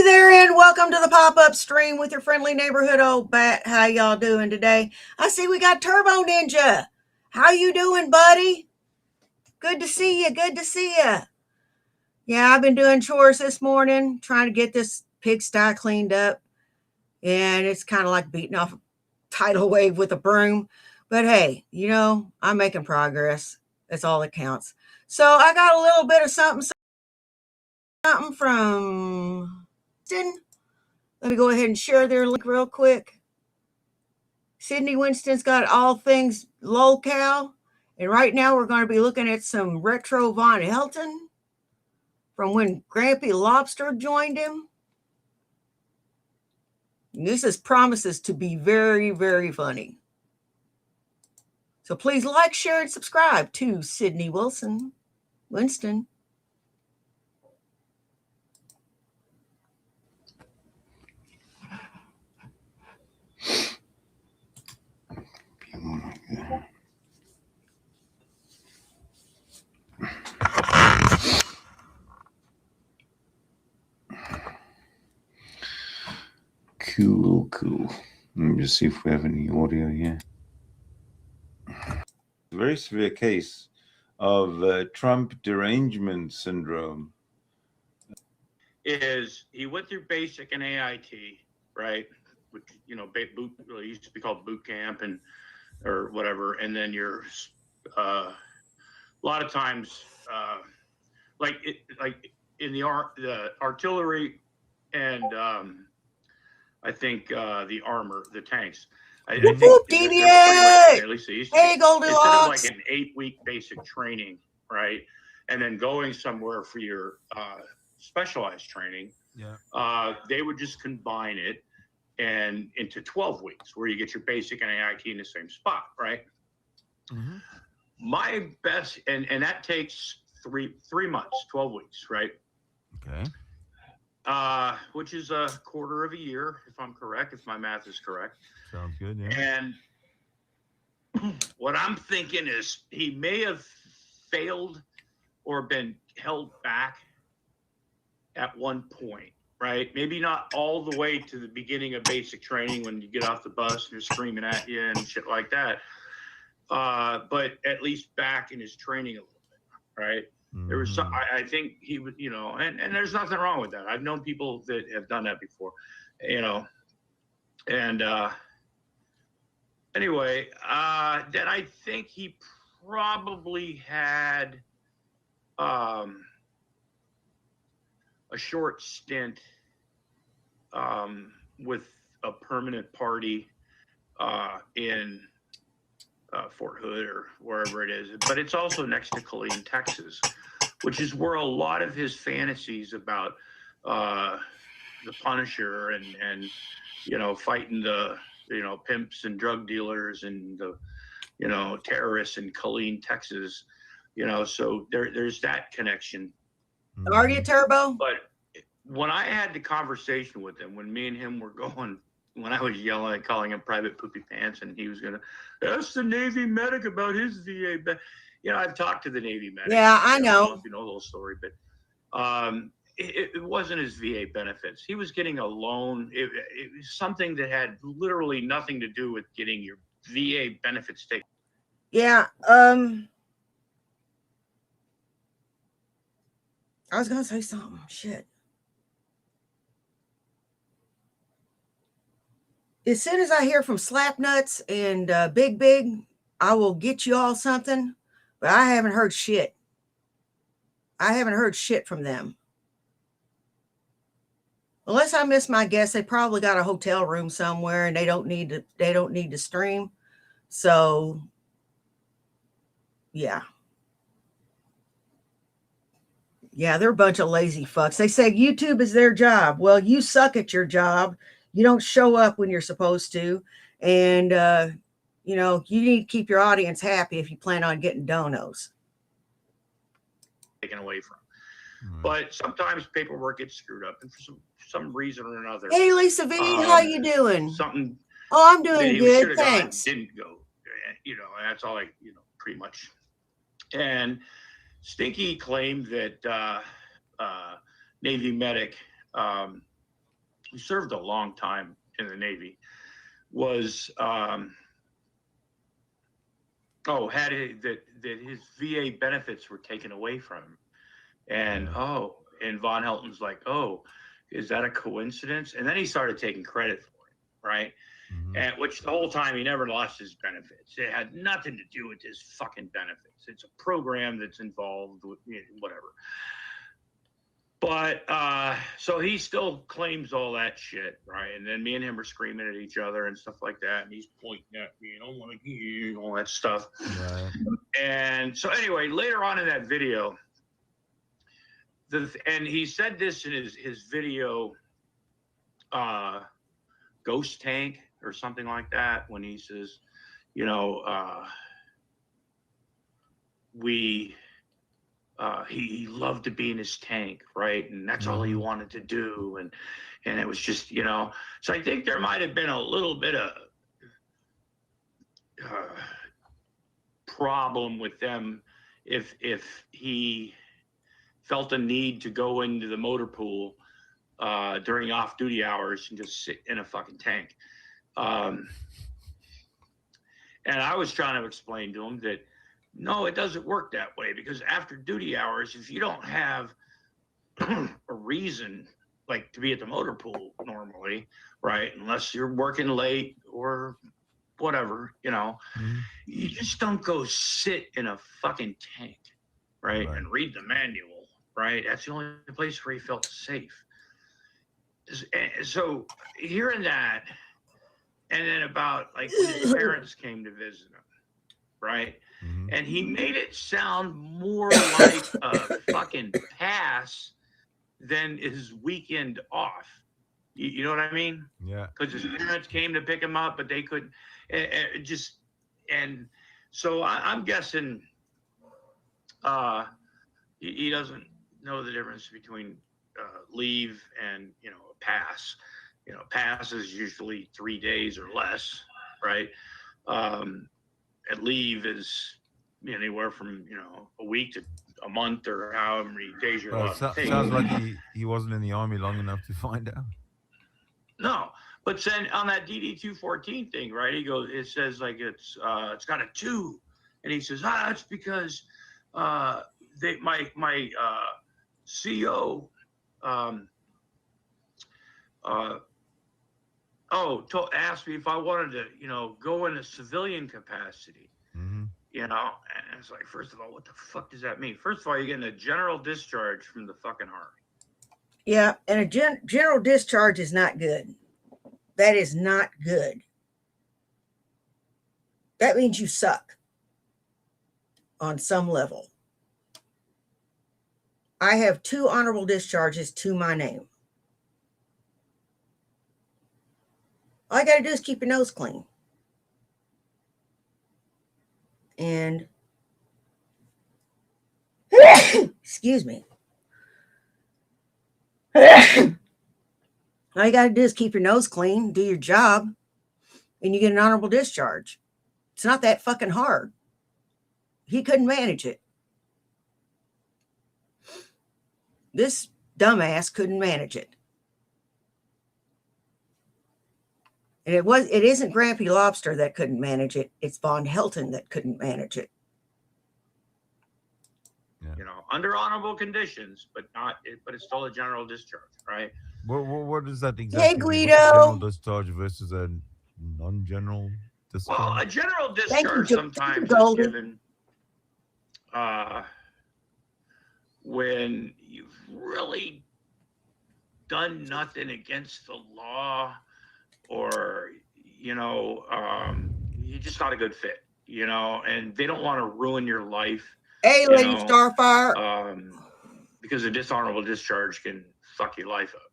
Hey there, and welcome to the pop-up stream with your friendly neighborhood old bat. How y'all doing today? I see we got Turbo Ninja. How you doing, buddy? Good to see you. Good to see you. Yeah, I've been doing chores this morning, trying to get this pigsty cleaned up, and it's kind of like beating off a tidal wave with a broom. But hey, I'm making progress. That's all that counts. So I got a little bit of something from Let me go ahead and share their link real quick. Sydney Winston's got all things lolcow. And right now we're going to be looking at some retro Von Helton from when Grampy Lobster joined him. And this promises to be very, very funny. So please like, share, and subscribe to Sydney Winston. Cool. Let me just see if we have any audio here. A very severe case of Trump derangement syndrome. Is he went through basic and AIT, right? Which used to be called boot camp or whatever, and then you're a lot of times like in the artillery and I think the armor, the tanks. I think at least hey, Goldilocks. Instead of like an 8-week basic training, right, and then going somewhere for your specialized training, they would just combine it and into 12 weeks where you get your basic and AIT in the same spot, right? Mm-hmm. My best, and that takes three months, 12 weeks, right? Okay. Which is a quarter of a year, if I'm correct, if my math is correct. Sounds good, yeah. And what I'm thinking is he may have failed or been held back at one point, right? Maybe not all the way to the beginning of basic training when you get off the bus and they're screaming at you and shit like that. But at least back in his training a little bit, right? Mm-hmm. There was some, I think he would, and there's nothing wrong with that. I've known people that have done that before, and anyway, then I think he probably had a short stint with a permanent party in Fort Hood or wherever it is, but it's also next to Killeen, Texas, which is where a lot of his fantasies about the Punisher and fighting the pimps and drug dealers and the terrorists in Killeen, Texas, so there's that connection. Are you, Turbo? But when I had the conversation with him, when me and him were going, when I was yelling, calling him Private Poopy Pants, and he was going to ask the Navy medic about his VA. I've talked to the Navy medic. Yeah, I know. I don't know if you know the whole story, but it wasn't his VA benefits. He was getting a loan. It was something that had literally nothing to do with getting your VA benefits taken. Yeah. I was going to say something. Shit. As soon as I hear from Slapnuts and Big, I will get you all something, but I haven't heard shit. I haven't heard shit from them. Unless I miss my guess, they probably got a hotel room somewhere and they don't need to stream. So yeah. Yeah, they're a bunch of lazy fucks. They say YouTube is their job. Well, you suck at your job. You don't show up when you're supposed to. And, you need to keep your audience happy if you plan on getting donos. Taken away from. But sometimes paperwork gets screwed up. And for some reason or another. Hey, Lisa V, how you doing? Something. Oh, I'm doing good. Thanks. Didn't go. And that's all pretty much. And Stinky claimed that Navy medic he served a long time in the Navy, was that his VA benefits were taken away from him. And and Von Helton's like, oh, is that a coincidence? And then he started taking credit for it, right? Mhm. And which the whole time he never lost his benefits. It had nothing to do with his fucking benefits. It's a program that's involved with whatever. But so he still claims all that shit, right? And then me and him are screaming at each other and stuff like that. And he's pointing at me and all that stuff. Right. And so anyway, later on in that video, and he said this in his video, Ghost Tank or something like that, when he says, he loved to be in his tank, right? And that's all he wanted to do. And it was just, so I think there might have been a little bit of problem with them if he felt a need to go into the motor pool during off-duty hours and just sit in a fucking tank. And I was trying to explain to him that, no, it doesn't work that way, because after duty hours, if you don't have a reason, like to be at the motor pool normally, right, unless you're working late or whatever, you just don't go sit in a fucking tank, right, and read the manual, right? That's the only place where he felt safe. So hearing that, and then about like when his parents came to visit him, right? And he made it sound more like a fucking pass than his weekend off. You know what I mean? Yeah. Because his parents came to pick him up, but they couldn't. And so I'm guessing he doesn't know the difference between leave and a pass. Pass is usually 3 days or less, right? And leave is anywhere from a week to a month or however many days you're allowed to take. Sounds like he wasn't in the army long enough to find out. No, but then on that DD 214 thing, right? He goes, it says like it's got a 2, and he says, it's because my CO asked me if I wanted to go in a civilian capacity. And it's like, first of all, what the fuck does that mean? First of all, you're getting a general discharge from the fucking Army. Yeah, and a general discharge is not good. That is not good. That means you suck on some level. I have 2 honorable discharges to my name. All I got to do is keep your nose clean. And excuse me. All you got to do is keep your nose clean, do your job, and you get an honorable discharge. It's not that fucking hard. He couldn't manage it. This dumbass couldn't manage it. And it isn't Grampy Lobster that couldn't manage it. It's Von Helton that couldn't manage it. Yeah. Under honorable conditions, but it's still a general discharge, right? What is that exactly? Hey, Guido. General discharge versus a non-general discharge? Well, a general discharge sometimes is given when you've really done nothing against the law, or you're just not a good fit, and they don't want to ruin your life. Hey, Lady Starfire. Because a dishonorable discharge can fuck your life up.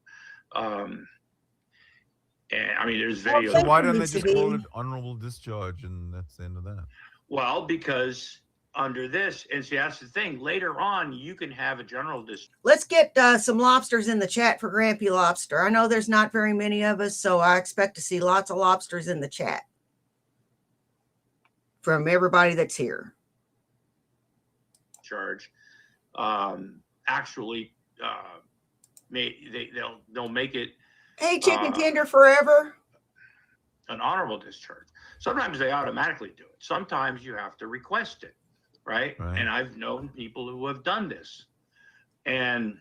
And I mean, there's videos. So why don't they just call it honorable discharge and that's the end of that? Well, because under this, and see, that's the thing. Later on, you can have a general discharge. Let's get some lobsters in the chat for Grampy Lobster. I know there's not very many of us, so I expect to see lots of lobsters in the chat from everybody that's here. Charge. Actually, they'll make it Hey, chicken tender forever. An honorable discharge. Sometimes they automatically do it. Sometimes you have to request it, right? And I've known people who have done this. And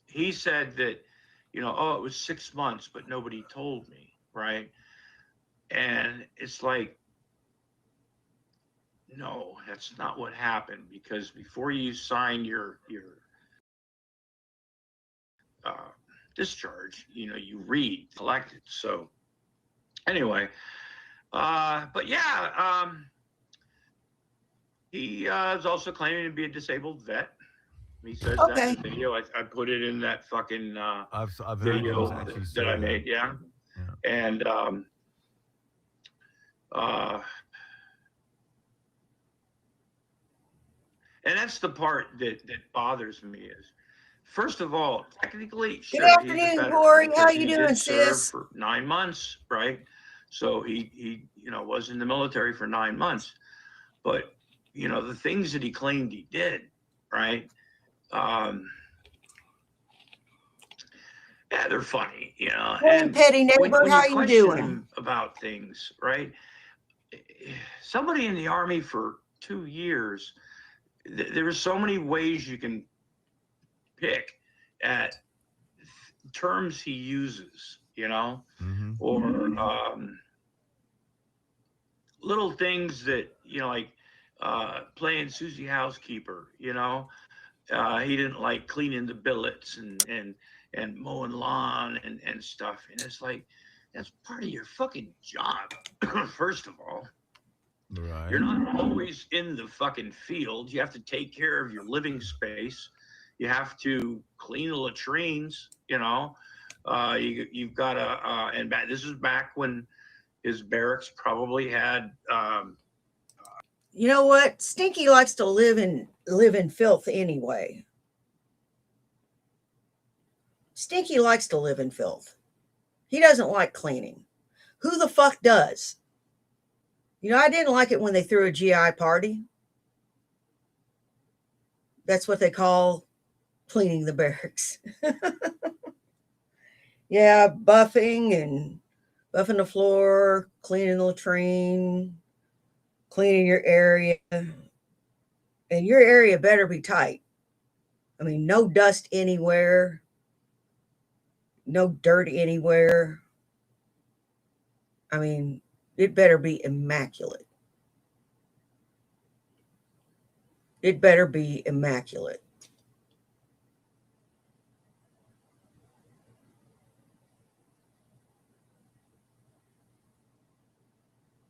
he said that, you know, oh, it was 6 months, but nobody told me, right? And it's like, no, that's not what happened, because before you sign your discharge, you know, you read collected. So anyway, but yeah, he is also claiming to be a disabled vet. He says that in the video. I put it in that fucking I've heard video actually that I made. Yeah. And that's the part that bothers me is, first of all, technically, Good sure, afternoon, Corey. How you doing, sis? For 9 months, right? So he you know, was in the military for 9 months, but you know, the things that he claimed he did, right? Yeah, they're funny, you know. Hey, and petty neighbor, when how you you question doing? him about things, right? Somebody in the Army for 2 years, there are so many ways you can pick at terms he uses, you know, or little things that, you know, like playing Susie Housekeeper, you know. He didn't like cleaning the billets and mowing lawn and stuff. And it's like, that's part of your fucking job, first of all. Right. You're not always in the fucking field. You have to take care of your living space. You have to clean the latrines, you know. You've got to, and this is back when his barracks probably had. You know what? Stinky likes to live in filth anyway. Stinky likes to live in filth. He doesn't like cleaning. Who the fuck does? You know, I didn't like it when they threw a GI party. That's what they call cleaning the barracks. Yeah, buffing the floor, cleaning the latrine, cleaning your area. And your area better be tight. I mean, no dust anywhere, no dirt anywhere. I mean, it better be immaculate. It better be immaculate.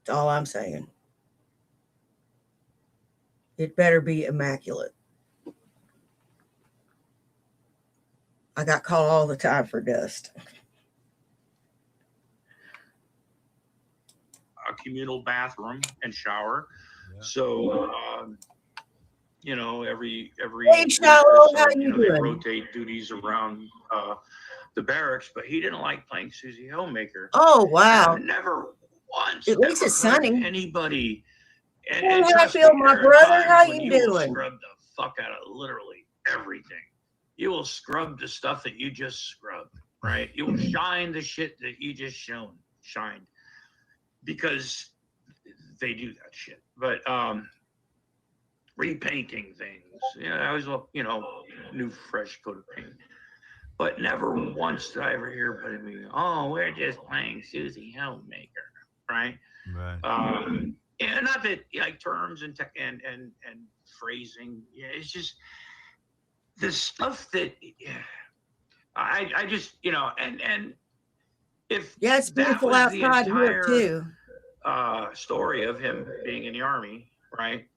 That's all I'm saying. It better be immaculate. I got called all the time for dust. A communal bathroom and shower. Yeah. So, you know, every hey, Shallow, so, how you doing? They rotate duties around the barracks, but he didn't like playing Susie Homemaker. Oh, wow. I've never once at least it's sunny. Anybody. And how I feel, my brother. How you doing? Scrub the fuck out of literally everything. You will scrub the stuff that you just scrubbed, right? You will shine the shit that you just shined, because they do that shit. But repainting things, I always love, new fresh coat of paint. But never once did I ever hear anybody, oh, we're just playing Susie Homemaker, right? Right. And not that like terms and phrasing. Yeah, it's just the stuff that I just and if it's beautiful outside here too. Story of him being in the Army, right?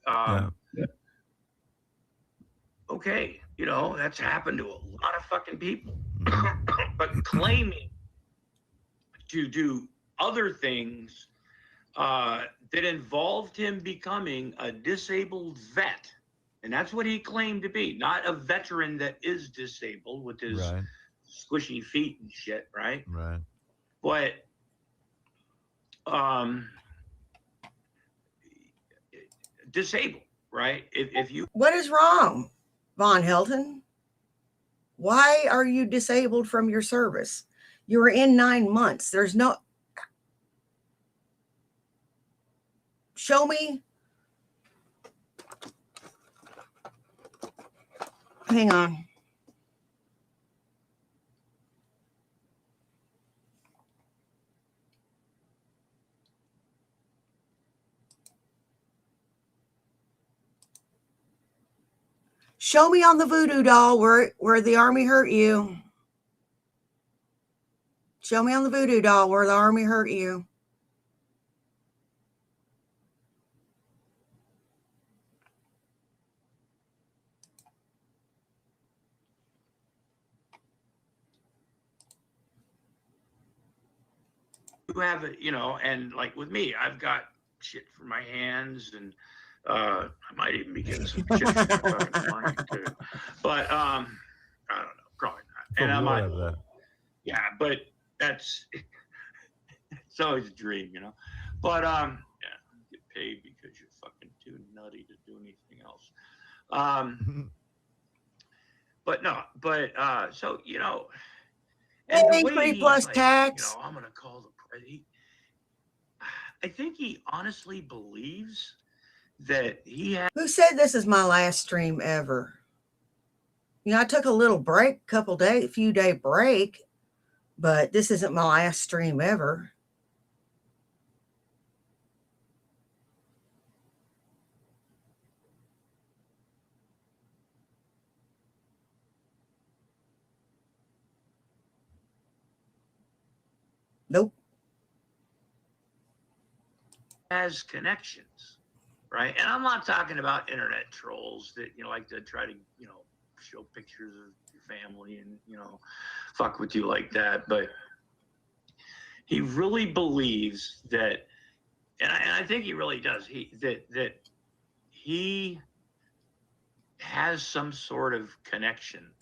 Okay, that's happened to a lot of fucking people. But claiming to do other things that involved him becoming a disabled vet, and that's what he claimed to be, not a veteran that is disabled with his squishy feet and shit, right? Right. But disabled, right? If you, what is wrong, Von Helton? Why are you disabled from your service? You were in 9 months. There's no. Show me. Hang on. Show me on the voodoo doll where the army hurt you. Show me on the voodoo doll where the army hurt you. You have it, you know, and like with me, I've got shit for my hands, and I might even be getting some shit for my fucking brain too. But I don't know, probably not. And I might, that. yeah, but that's it's always a dream, you know. But yeah, you get paid because you're fucking too nutty to do anything else. But no, but so you know, and the way 3 he's plus like, tax. you know, I'm gonna call the president. I think he honestly believes that he has. Who said this is my last stream ever? You know, I took a little break, few day break, but this isn't my last stream ever. Nope. Has connections, right? And I'm not talking about internet trolls that, you know, like to try to, you know, show pictures of your family and, you know, fuck with you like that. But he really believes that, and I think he really does, that he has some sort of connection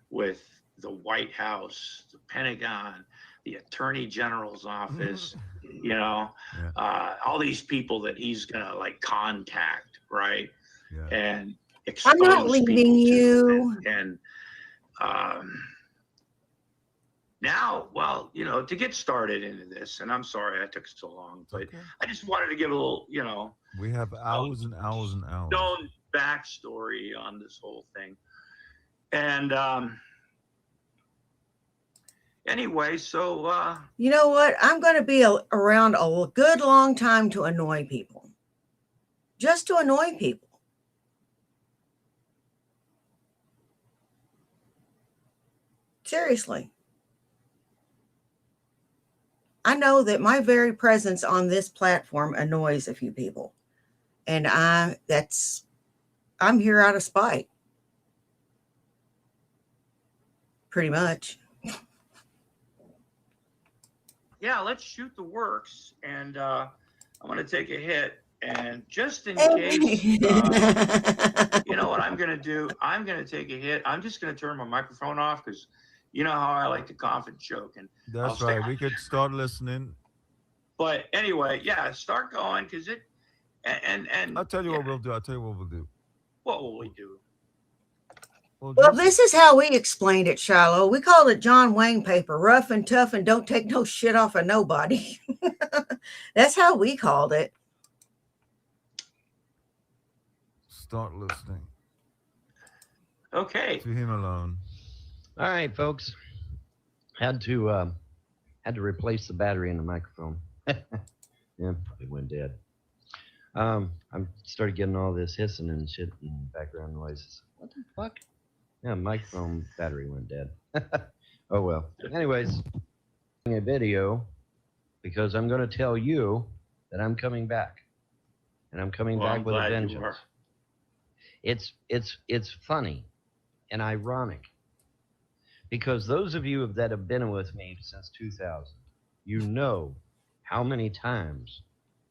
with the White House, the Pentagon, the Attorney General's office, you know, all these people that he's gonna like contact, right? Yeah. And expose I'm not leaving people you. to. And now, well, you know, to get started into this, and I'm sorry I took so long, but Okay. I just wanted to give a little, you know, We have hours and hours and hours. known backstory on this whole thing. And anyway, so You know what? I'm going to be around a good long time to annoy people. Just to annoy people. Seriously. I know that my very presence on this platform annoys a few people. And I'm here out of spite. Pretty much. yeah, let's shoot the works. And I'm going to take a hit. And just in case, you know what I'm going to do? I'm going to take a hit. I'm just going to turn my microphone off because you know how I like to cough and choke. And That's right. We could start listening. But anyway, yeah, start going because it, and I'll tell you what we'll do. What will we do? Well, this is how we explained it, Shiloh. We called it John Wayne paper, rough and tough and don't take no shit off of nobody. That's how we called it. Start listening. Okay. To him alone. All right, folks. Had to replace the battery in the microphone. Yeah, probably went dead. I started getting all this hissing and shit and background noises. What the fuck? Yeah, microphone battery went dead. Oh well. Anyways, a video because I'm going to tell you that I'm coming back, and I'm coming back with a vengeance. It's funny and ironic because those of you that have been with me since 2000, you know how many times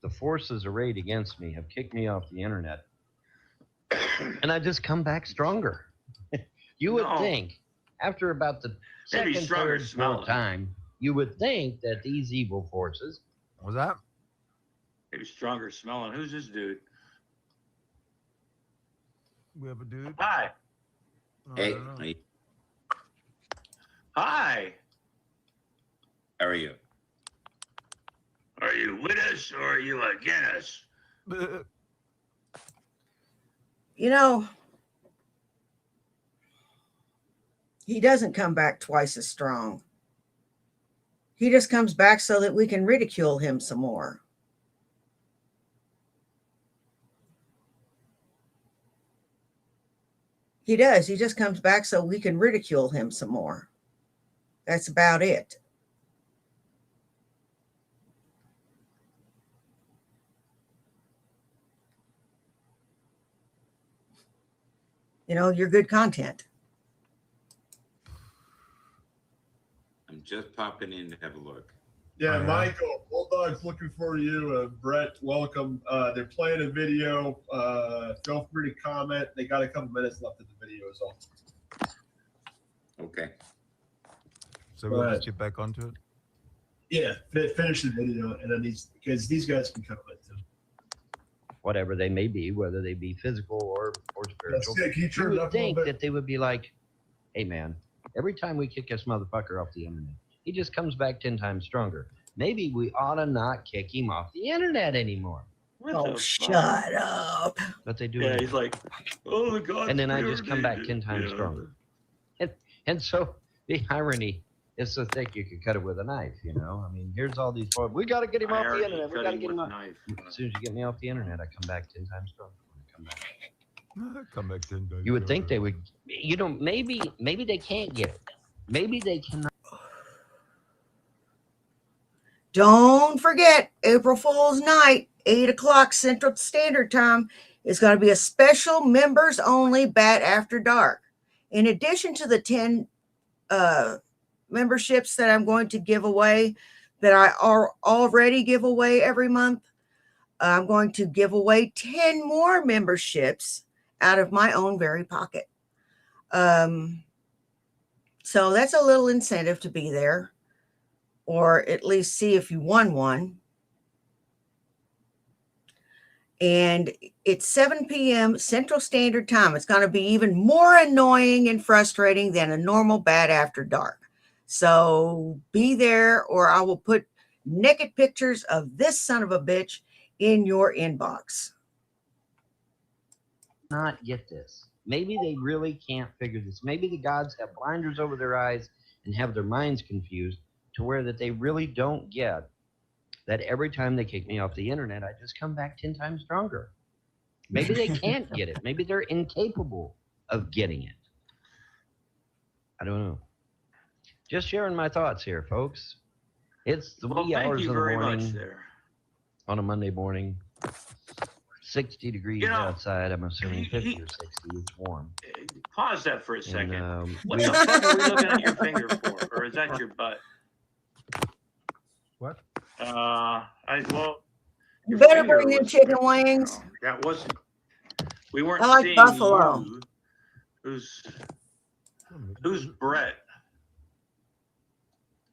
the forces arrayed against me have kicked me off the internet, and I just come back stronger. You would think after about the second, third, fourth time, you would think that these evil forces. What's that? Maybe stronger smelling. Who's this dude? We have a dude. Hi. Hey. Hi. area. Are you with us or are you against us? You know, he doesn't come back twice as strong. He just comes back so that we can ridicule him some more. He does. He just comes back so we can ridicule him some more. That's about it. You know, you're good content. I'm just popping in to have a look. Yeah, Michael, Bulldog's looking for you. Brett, welcome. They're playing a video. Feel free to comment. They got a couple minutes left of the video is all. Okay. So we'll just get back onto it? Yeah, finish the video, and then because these guys can comment too. Whatever they may be, whether they be physical or spiritual. That's it. Can you turn it up a little think bit? that they would be like, hey man, every time we kick this motherfucker off the internet, he just comes back 10 times stronger. Maybe we ought to not kick him off the internet anymore. Oh, shut up. But they do. Yeah, he's like, oh the God. And then I just come back 10 times stronger. And so the irony is so thick you could cut it with a knife, you know? I mean, here's all these, we got to get him off the internet. We got to get him off. As soon as you get me off the internet, I come back 10 times stronger. Come back 10 days. You would think they would, you know, maybe they can't get it. Maybe they cannot. Don't forget, April Fool's night, 8 o'clock Central Standard Time, is going to be a special members only Bat After Dark. In addition to the 10 memberships that I'm going to give away, that I already give away every month, I'm going to give away 10 more memberships out of my own very pocket. So that's a little incentive to be there, or at least see if you won one. And it's 7 p.m. Central Standard Time. It's going to be even more annoying and frustrating than a normal Bat After Dark. So be there, or I will put naked pictures of this son of a bitch in your inbox. Not get this. Maybe they really can't figure this. Maybe the gods have blinders over their eyes and have their minds confused to where that they really don't get that every time they kick me off the internet, I just come back 10 times stronger. Maybe they can't get it. Maybe they're incapable of getting it. I don't know. Just sharing my thoughts here, folks. It's the wee hours of the morning on a Monday morning. 60 degrees outside. I'm assuming 50 or 60. It's warm. Pause that for a second. And, what the fuck are we looking at your finger for? Or is that your butt? What? You better bring in chicken wings. That wasn't. We weren't. I like seeing buffalo. Who's Brett?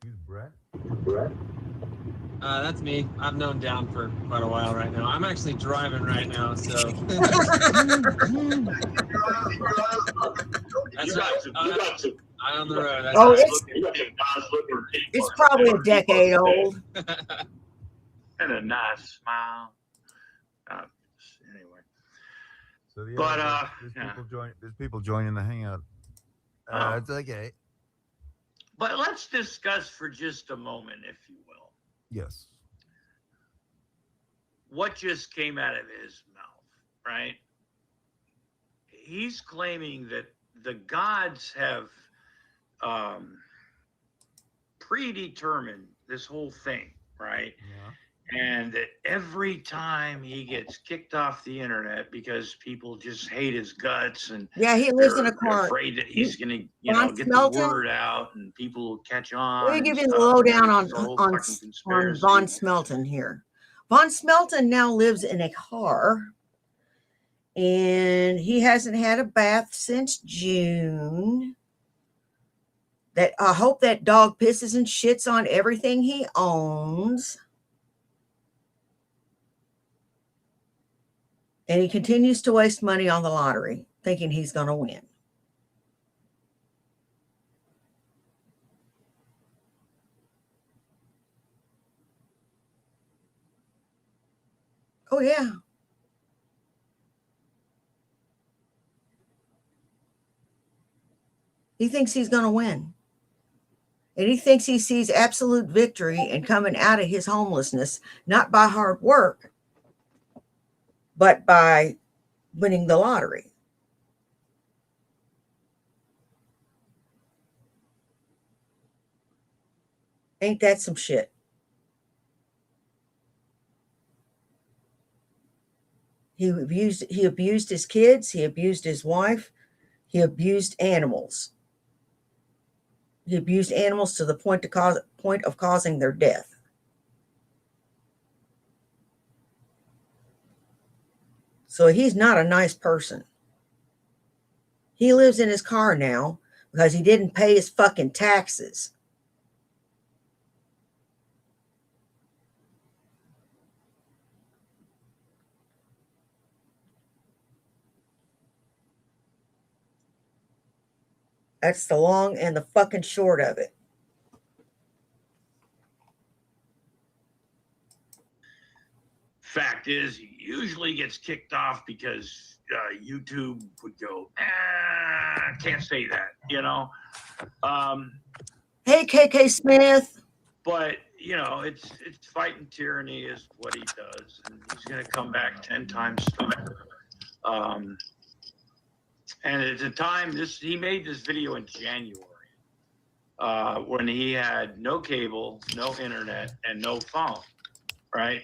Who's Brett? That's me. I've known down for quite a while right now. I'm actually driving right now, so. That's right. I'm on the road. That's it's probably a decade old. And a nice smile. Anyway. So the But, there's people joining the hangout. It's okay. But let's discuss for just a moment, if you will. Yes. What just came out of his mouth, right? He's claiming that the gods have predetermined this whole thing, right? Yeah. And that every time he gets kicked off the internet because people just hate his guts and yeah, he lives in a they're car. afraid that he's going to, get Smelton? the word out and people will catch on. Let me give you the stuff. lowdown It's a whole on fucking conspiracy. Von Smelton here. Von Smelton now lives in a car, and he hasn't had a bath since June. That I hope that dog pisses and shits on everything he owns. And he continues to waste money on the lottery, thinking he's going to win. Oh, yeah. He thinks he's going to win. And he thinks he sees absolute victory in coming out of his homelessness, not by hard work, but by winning the lottery. Ain't that some shit? He abused his kids, he abused his wife, he abused animals. He abused animals to the point of causing their death. So he's not a nice person. He lives in his car now because he didn't pay his fucking taxes. That's the long and the fucking short of it. Fact is, he usually gets kicked off because YouTube would go, can't say that, you know. Hey, KK Smith. But you know, it's fighting tyranny is what he does, and he's going to come back 10 times stronger. And at the time, he made this video in January when he had no cable, no internet, and no phone, right?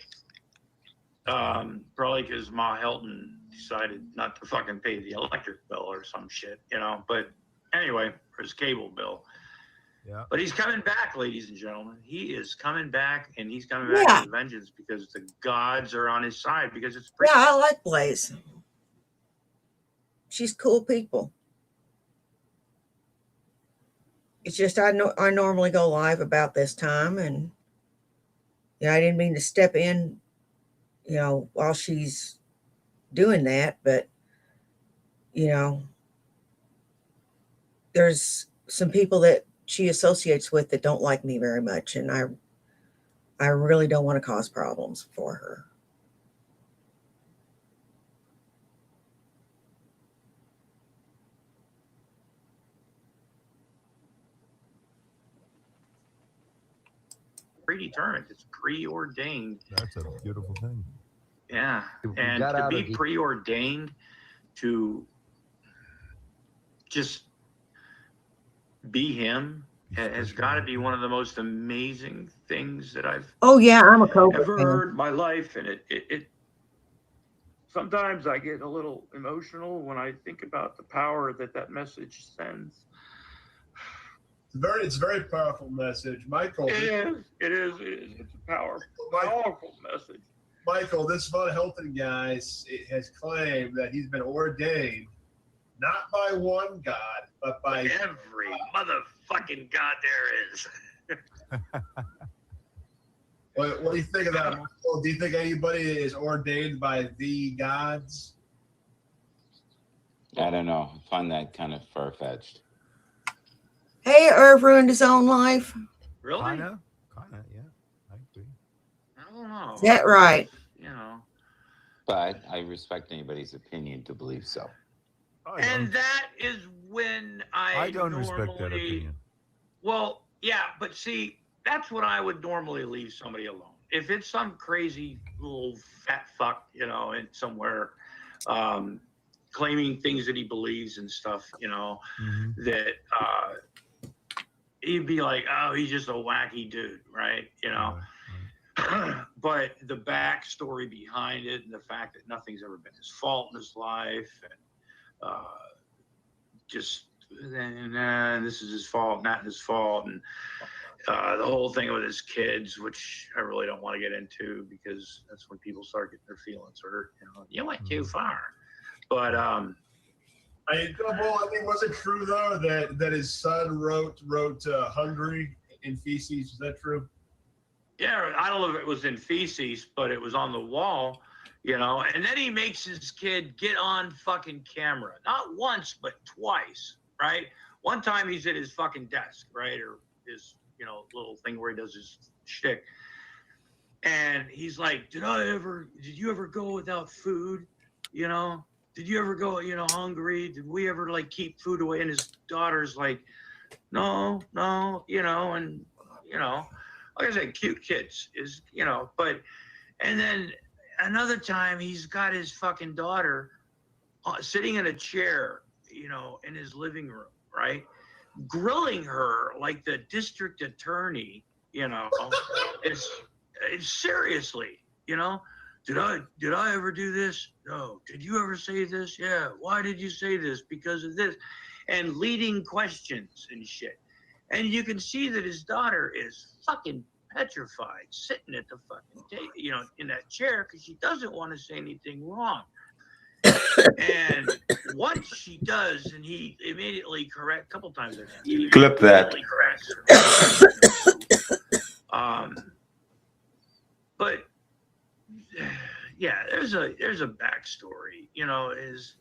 Probably because Ma Helton decided not to fucking pay the electric bill or some shit, you know. But anyway, for his cable bill. Yeah. But he's coming back, ladies and gentlemen. He is coming back, and he's coming back with vengeance because the gods are on his side. Because it's Yeah, I like Blaze. She's cool people. It's just I normally go live about this time, and I didn't mean to step in, while she's doing that, but there's some people that she associates with that don't like me very much, and I really don't want to cause problems for her. predetermined. It's preordained. That's a beautiful thing. Yeah. And to be preordained to just be him has got to be one of the most amazing things that I've I'm a Cobra ever fan. heard in my life. And it sometimes I get a little emotional when I think about the power that message sends. It's a very powerful message, Michael. It is. It's a powerful message. Michael, this Von Helton guy has claimed that he's been ordained not by one God, but by every motherfucking God there is. What do you think of that, Michael? Do you think anybody is ordained by the gods? I don't know. I find that kind of far-fetched. Hey, Irv ruined his own life. Really? Kinda, yeah. I agree. I don't know. Is that right? But I respect anybody's opinion to believe so. And that is when I don't respect that opinion. Well, yeah, but see, that's when I would normally leave somebody alone. If it's some crazy little fat fuck, in somewhere, claiming things that he believes and stuff, that he'd be like, oh, he's just a wacky dude, right? But the backstory behind it and the fact that nothing's ever been his fault in his life, and this is his fault, not his fault, and the whole thing with his kids, which I really don't want to get into because that's when people start getting their feelings hurt. You went too far, but was it true though that his son wrote Hungry in feces? Is that true? Yeah, I don't know if it was in feces, but it was on the wall, and then he makes his kid get on fucking camera. Not once, but twice, right? One time he's at his fucking desk, right? Or his, little thing where he does his shtick. And he's like, did you ever go without food? You know, did you ever go, hungry? Did we ever like keep food away? And his daughter's like, no, and, like I said, cute kids is, but, and then another time he's got his fucking daughter sitting in a chair, in his living room, right? Grilling her like the district attorney, it's seriously, did I ever do this? No. Did you ever say this? Yeah. Why did you say this? Because of this. And leading questions and shit. And you can see that his daughter is fucking petrified, sitting at the fucking table, in that chair, because she doesn't want to say anything wrong. And once she does, and he immediately correct, a couple times, Clip that. Corrects her. But yeah, there's a backstory, is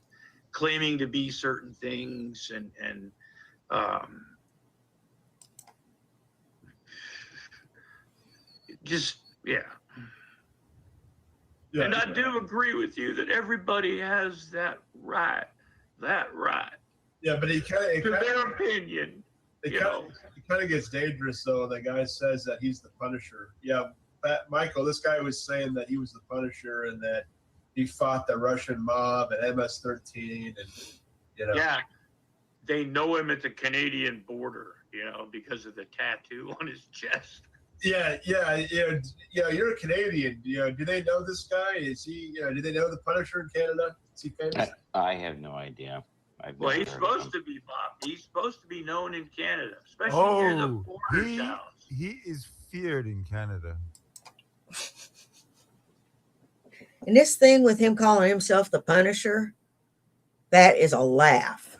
claiming to be certain things and just yeah. And I do agree with you that everybody has that right. Yeah, but he kind of, To their opinion, it kind of gets dangerous though. The guy says that he's the Punisher. Yeah, Michael, this guy was saying that he was the Punisher and that he fought the Russian mob and MS-13 and Yeah, they know him at the Canadian border, because of the tattoo on his chest. Yeah. You're a Canadian. Do they know this guy? Is he? Do they know the Punisher in Canada? Is he famous? I have no idea. Well, he's supposed to be, Bob. He's supposed to be known in Canada, especially near the border towns. He is feared in Canada. And this thing with him calling himself the Punisher, that is a laugh.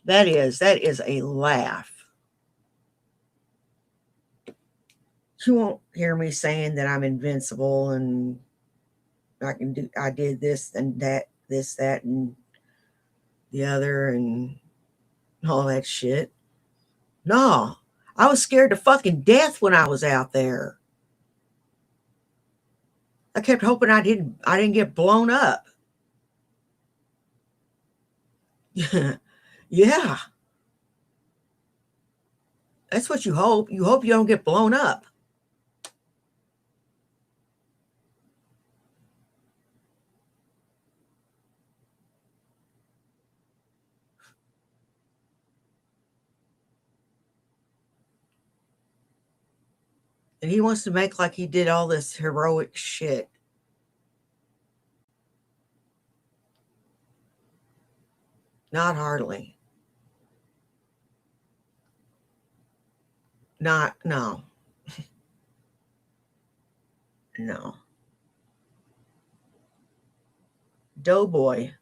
That is a laugh. You won't hear me saying that I'm invincible and I did this and that, and the other and all that shit. No, I was scared to fucking death when I was out there. I kept hoping I didn't get blown up. Yeah. That's what you hope. You hope you don't get blown up. And he wants to make like he did all this heroic shit. Not hardly. No. No. Doughboy.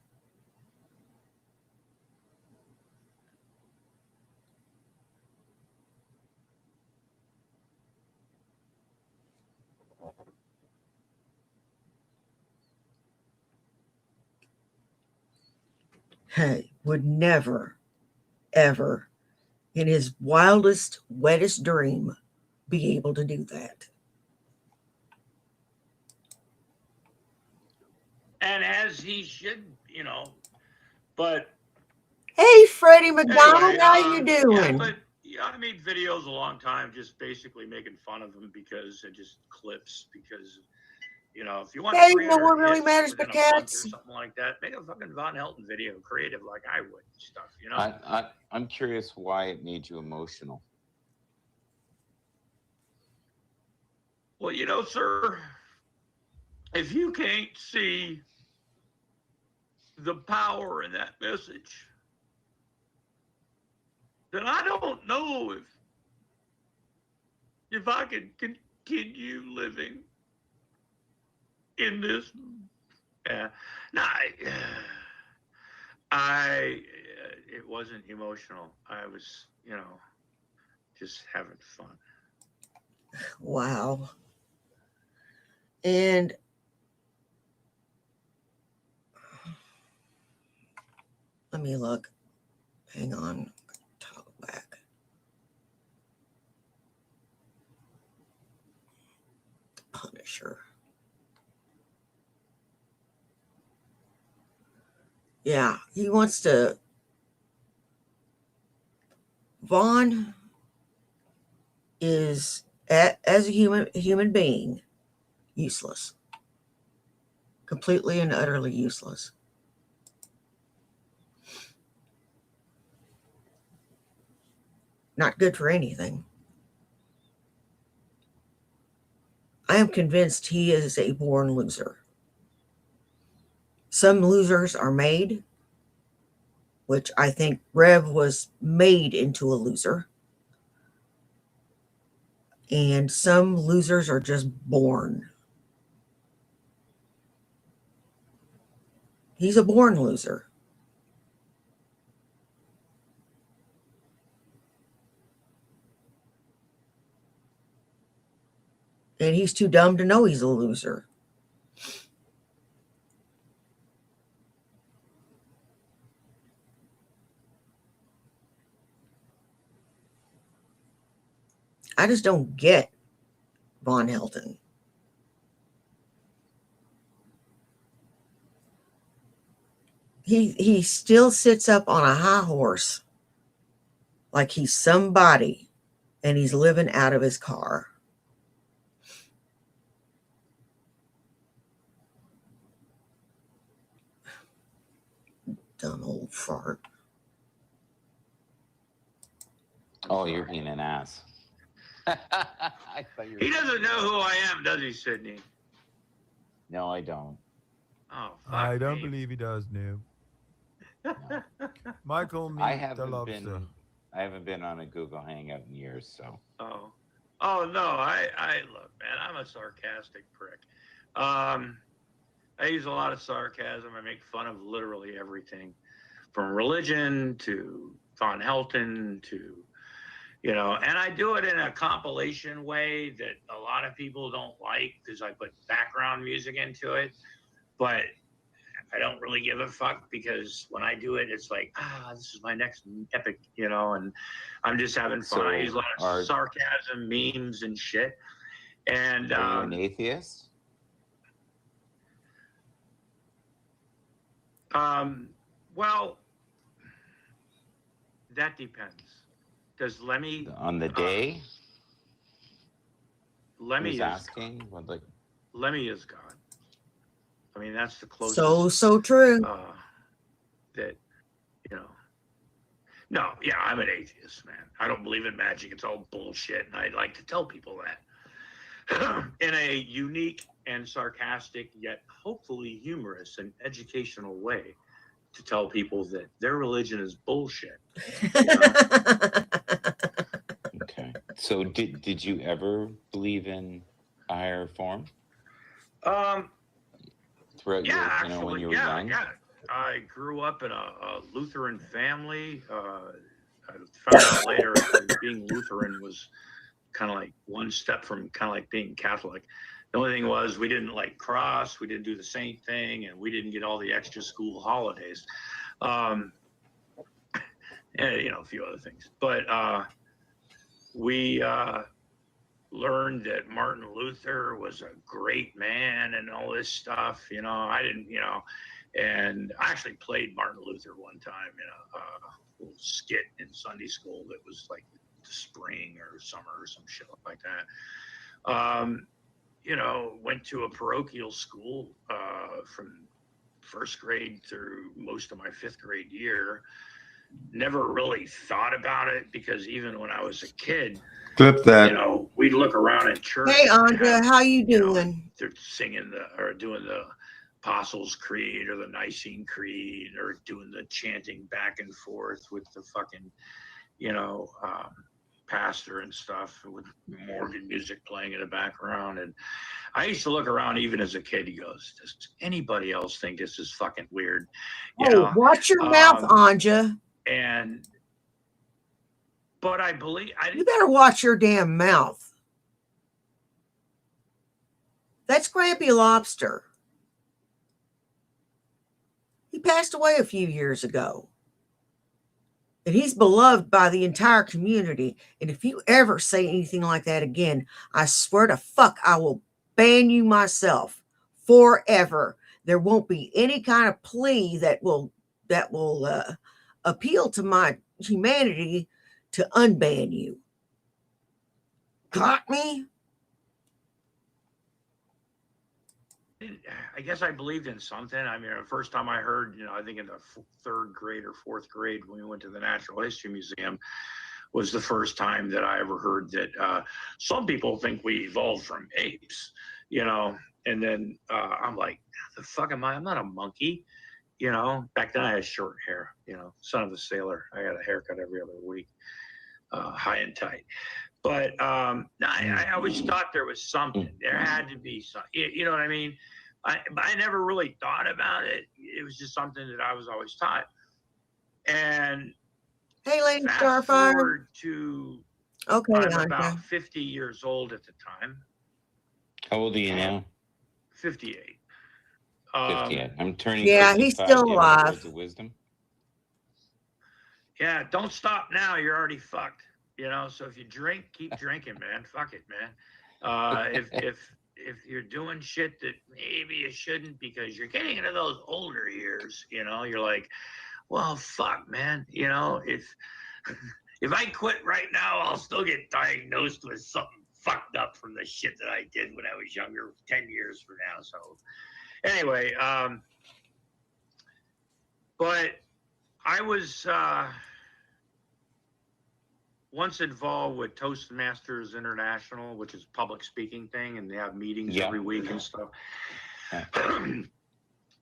Hey, would never, ever, in his wildest, wettest dream, be able to do that. And as he should, but Hey, Freddie McDonald, anyway, how you doing? I made videos a long time just basically making fun of him because it just clips because if you want Hey, 300 what really hits matters within for a month cats? or something like that, make a fucking Von Helton video, creative like I would, stuff, I'm curious why it made you emotional. Well, sir, if you can't see the power in that message, then I don't know if I can continue living in this. No, it wasn't emotional. I was, just having fun. Wow. And let me look. Hang on. Toggle back. Yeah, he wants to. Vaughn is, as a human being, useless. Completely and utterly useless. Not good for anything. I am convinced he is a born loser. Some losers are made, which I think Rev was made into a loser. And some losers are just born. He's a born loser. And he's too dumb to know he's a loser. I just don't get Von Helton. He still sits up on a high horse like he's somebody and he's living out of his car. Dumb old fart. Oh, you're being an ass. I thought you were... He doesn't know who I am, does he, Sydney? No, I don't. Oh, fuck I don't me. believe he does, no. No. Michael meets I the haven't lobster. been on a Google Hangout in years, so. Oh no, I look, man, I'm a sarcastic prick. I use a lot of sarcasm. I make fun of literally everything, from religion to Von Helton to, you know, and I do it in a compilation way that a lot of people don't like because I put background music into it, but I don't really give a fuck because when I do it, it's like, this is my next epic, you know, and I'm just having fun. So I use a lot of sarcasm, memes, and shit. And are you an atheist? well, that depends. Does Lemmy On the day? Lemmy Who's is asking? What, like... Lemmy is God. I mean, that's the closest. So true. That, you know. No, yeah, I'm an atheist, man. I don't believe in magic. It's all bullshit, and I like to tell people that in a unique and sarcastic, yet hopefully humorous and educational way, to tell people that their religion is bullshit. You know? Okay. So did you ever believe in a higher form? Throughout your, Actually, when you were young? Yeah. I grew up in a Lutheran family. I found out later that being Lutheran was kind of like one step from kind of like being Catholic. The only thing was we didn't like cross, we didn't do the saint thing, and we didn't get all the extra school holidays. And, you know, a few other things. But we learned that Martin Luther was a great man and all this stuff. You know, I didn't, you know, and I actually played Martin Luther one time in a little skit in Sunday school that was like the spring or summer or some shit like that. You know, went to a parochial school from first grade through most of my fifth grade year. Never really thought about it because even when I was a kid, Clip that. you know, we'd look around at church. Hey, Andrea, how you doing? Know, they're singing or doing the Apostles' Creed or the Nicene Creed or doing the chanting back and forth with the fucking, you know, pastor and stuff with Morgan music playing in the background. And I used to look around even as a kid. He goes, does anybody else think this is fucking weird? You know? Watch your mouth, Anja. But I believe you better watch your damn mouth. That's Grampy Lobster. He passed away a few years ago. And he's beloved by the entire community. And if you ever say anything like that again, I swear to fuck, I will ban you myself forever. There won't be any kind of plea that will that will appeal to my humanity to unban you. Got me? I guess I believed in something. I mean, the first time I heard, I think in the third grade or fourth grade when we went to the Natural History Museum, was the first time that I ever heard that some people think we evolved from apes, and then I'm like, the fuck am I? I'm not a monkey. Back then I had short hair, son of a sailor. I had a haircut every other week, high and tight. But I always thought there was something. There had to be something. You know what I mean? I never really thought about it. It was just something that I was always taught. And Hey, Lady fast Starfire. forward to Okay, I'm Andre. about 50 years old at the time. How old are you now? 58. 58. I'm turning Yeah, 55. he's still Do you have any alive. words of wisdom? Yeah, don't stop now. You're already fucked. So if you drink, keep drinking, man. Fuck it, man. If you're doing shit that maybe you shouldn't because you're getting into those older years, you're like, well, fuck, man. If I quit right now, I'll still get diagnosed with something fucked up from the shit that I did when I was younger, 10 years from now. So anyway, but I was once involved with Toastmasters International, which is a public speaking thing, and they have meetings every week and stuff.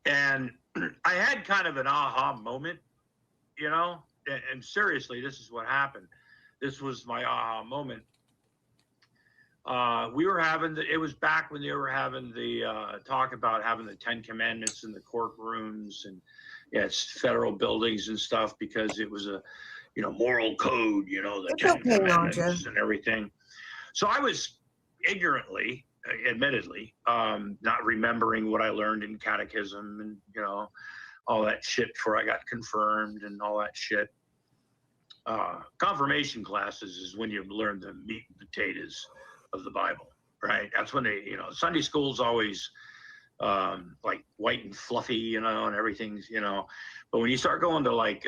And I had kind of an aha moment, and seriously, this is what happened. This was my aha moment. We were having it was back when they were having the talk about having the 10 Commandments in the courtrooms and it's federal buildings and stuff, because it was a moral code, the 10 Commandments and everything. So I was ignorantly, admittedly, not remembering what I learned in catechism and, all that shit before I got confirmed and all that shit. Confirmation classes is when you learn the meat and potatoes of the Bible, right? That's when they, Sunday school's always like white and fluffy, and everything's, but when you start going to like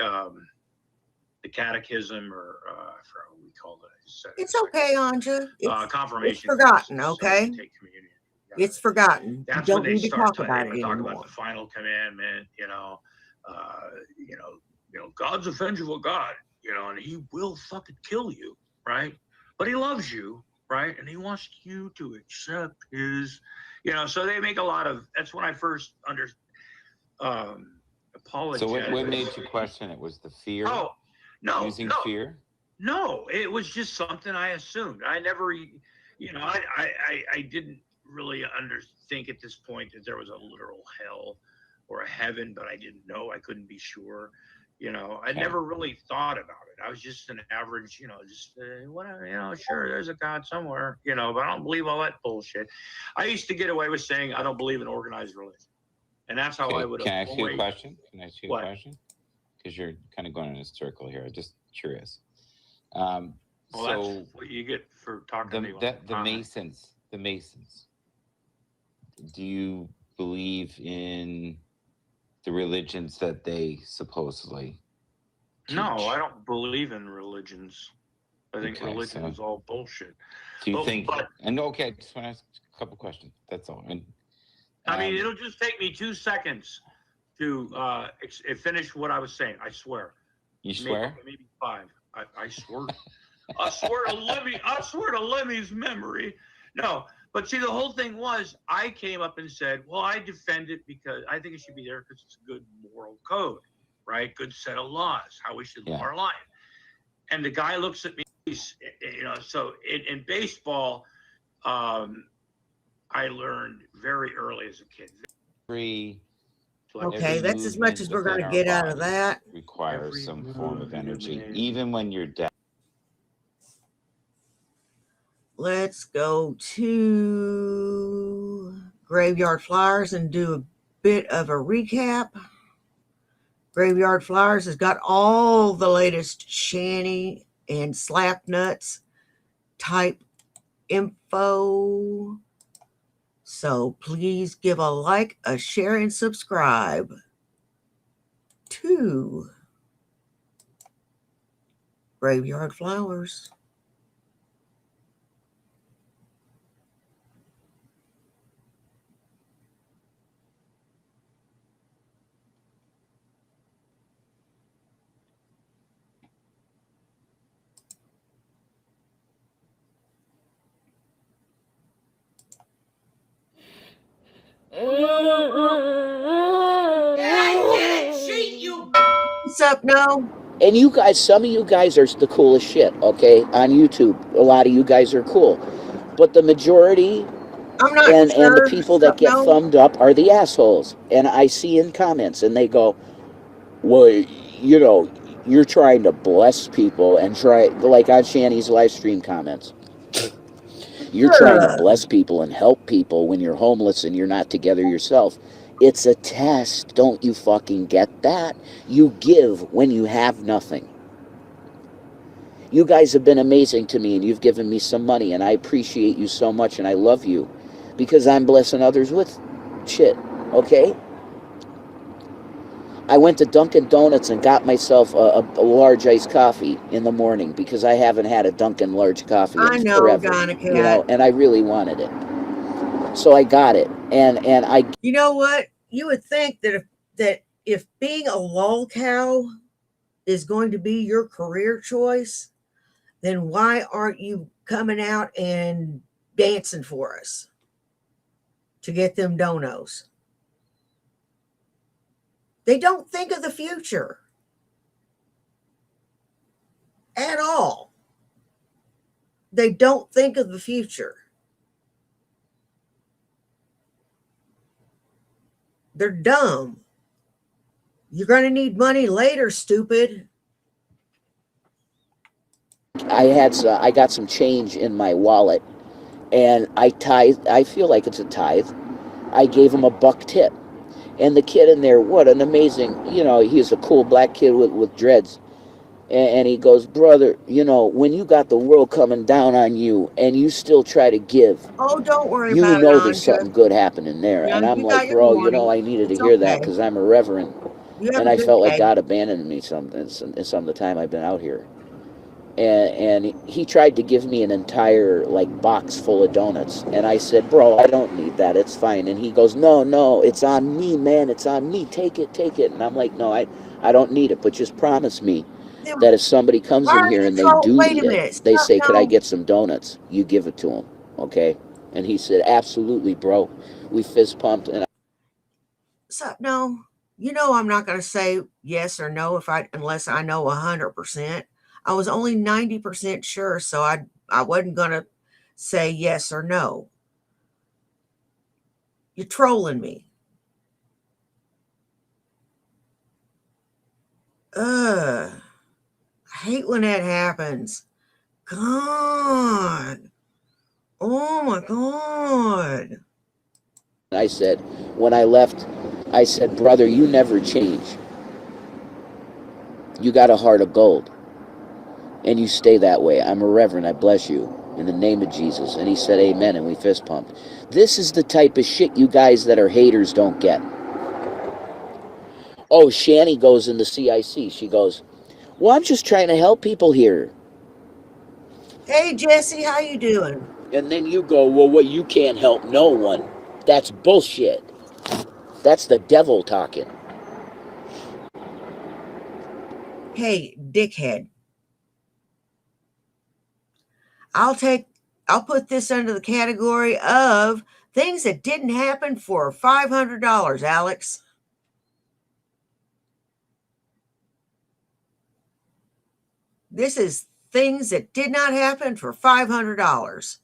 the catechism or I forgot what we called it. It's okay, Anja. Confirmation. It's forgotten, classes, okay? so take communion. It's forgotten. That's You when don't they need to start talk about it talk anymore. about the final commandment. God's a vengeful God, and He will fucking kill you, right? But He loves you, right? And He wants you to accept His, So they make a lot of. That's when I first apologized. So what made you question it? Was the fear? Oh, no, using fear? No, it was just something I assumed. I never, I didn't really think at this point that there was a literal hell or a heaven, but I didn't know. I couldn't be sure. I never really thought about it. I was just an average, whatever, sure, there's a God somewhere, but I don't believe all that bullshit. I used to get away with saying I don't believe in organized religion. And that's how I would Can I ask you a question? What? Question? Because you're kind of going in a circle here. I'm just curious. Well, that's what you get for talking to me. The Masons. Do you believe in the religions that they supposedly teach? No, I don't believe in religions. I think religion is all bullshit. Do you think? Okay, I just want to ask a couple questions. That's all. And I mean, it'll just take me 2 seconds to finish what I was saying. I swear. You swear? Maybe 5. I swear. I swear to Lemmy's memory. No, but see, the whole thing was I came up and said, well, I defend it because I think it should be there because it's a good moral code, right? Good set of laws, how we should live our life. And the guy looks at me, so in baseball, I learned very early as a kid. Okay, that's as much as we're going to get out of that. Requires some form of energy, even when you're dead. Let's go to Graveyard Flyers and do a bit of a recap. Graveyard Flyers has got all the latest shanty and slap nuts type info. So please give a like, a share, and subscribe 2 graveyard flowers. What's up, no? And you guys, some of you guys are the coolest shit, okay, on YouTube. A lot of you guys are cool. But the majority I'm not and the sure. people that get No. thumbed up are the assholes. And I see in comments and they go, well, you know, you're trying to bless people and try, like on Shanny's live stream comments. You're trying to bless people and help people when you're homeless and you're not together yourself. It's a test. Don't you fucking get that? You give when you have nothing. You guys have been amazing to me and you've given me some money and I appreciate you so much and I love you because I'm blessing others with shit, okay? I went to Dunkin' Donuts and got myself a large iced coffee in the morning because I haven't had a Dunkin' large coffee I in know, forever, Donna Cat. you know, and I really wanted it. So I got it, and I. You know what? You would think that if being a lol cow is going to be your career choice, then why aren't you coming out and dancing for us to get them donos? They don't think of the future at all. They don't think of the future. They're dumb. You're going to need money later, stupid. I got some change in my wallet, and I feel like it's a tithe. I gave him a buck tip, and the kid in there, what an amazing, you know, he's a cool black kid with dreads, and he goes, brother, you know, when you got the world coming down on you, and you still try to give. Oh, don't worry You about it, know there's Anja. something good happening there. Yeah, And I'm you got like, your bro, you morning. know, I needed to It's hear that okay. because I'm a reverend. You have And a I good felt like day. God abandoned me some of the time I've been out here. And he tried to give me an entire like box full of donuts. And I said, bro, I don't need that. It's fine. And he goes, no, it's on me, man. It's on me. Take it. And I'm like, no, I don't need it. But just promise me that if somebody comes Why in are here you and they do wait need a minute. it, they Stop, say, could I no. get some donuts? You give it to them. Okay? And he said, absolutely, bro. We fist pumped. And So, no, you know I'm not going to say yes or no unless I know 100%. I was only 90% sure, so I wasn't going to say yes or no. You're trolling me. I hate when that happens. God. Oh my God. I said, when I left, I said, brother, you never change. You got a heart of gold. And you stay that way. I'm a reverend. I bless you in the name of Jesus. And he said, amen. And we fist pumped. This is the type of shit you guys that are haters don't get. Oh, Shanny goes in the CIC. She goes, well, I'm just trying to help people here. Hey, Jesse, how you doing? And then you go, well, what, you can't help no one. That's bullshit. That's the devil talking. Hey, dickhead. I'll put this under the category of things that didn't happen for $500, Alex. This is things that did not happen for $500.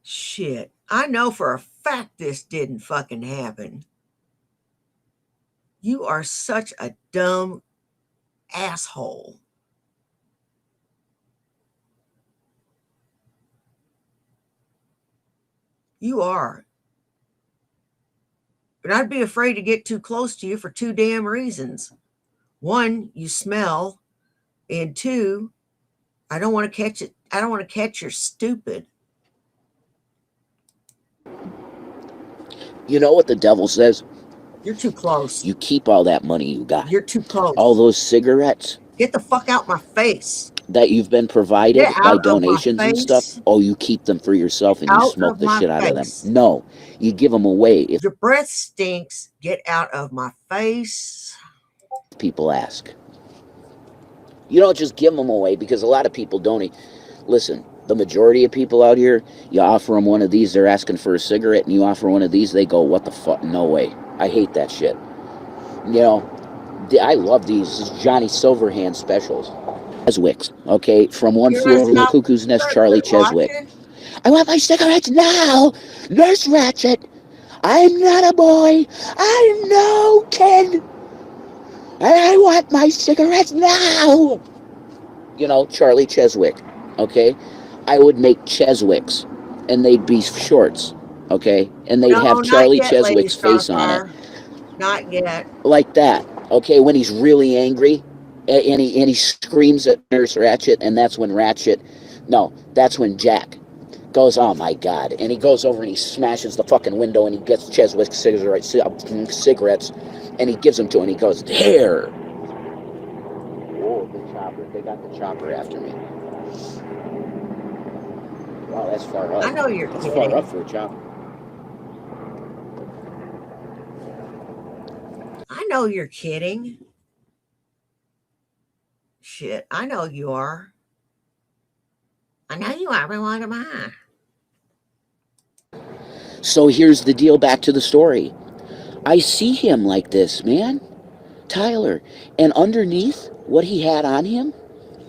Shit. I know for a fact this didn't fucking happen. You are such a dumb asshole. You are. But I'd be afraid to get too close to you for two damn reasons. One, you smell. And two, I don't want to catch it. I don't want to catch your stupid. You know what the devil says? You're too close. You keep all that money you got. You're too close. All those cigarettes Get the fuck out my face. that you've been provided Get by out of my donations and stuff. face. Oh, you keep them for yourself and you Out smoke of the my shit out of them. face. No, you give them away if Your breath stinks. Get out of my face. people ask. You don't just give them away, because a lot of people don't. Listen, the majority of people out here, you offer them one of these, they're asking for a cigarette, and you offer one of these, they go, what the fuck? No way. I hate that shit. You know, I love these Johnny Silverhand specials. Cheswick's, okay, from One Flew Over the Cuckoo's Nest, Charlie Cheswick. I want my cigarettes now, Nurse Ratchet. I'm not a boy. I'm no kid. And I want my cigarettes now. You know, Charlie Cheswick, okay? I would make Cheswicks, and they'd be shorts, okay? And they'd have Charlie Cheswick's face on it. Not yet. Like that, okay? When he's really angry, and he screams at Nurse Ratchet, and that's when that's when Jack goes, oh my God, and he goes over and he smashes the fucking window and he gets Cheswick's cigarettes, and he gives them to him, and he goes, here. Oh, the chopper. They got the chopper after me. Wow, that's far up. I know you're That's kidding. far up for a chopper. I know you're kidding. Shit, I know you are. I know you are, but what am I? So here's the deal, back to the story. I see him like this, man. Tyler. And underneath what he had on him,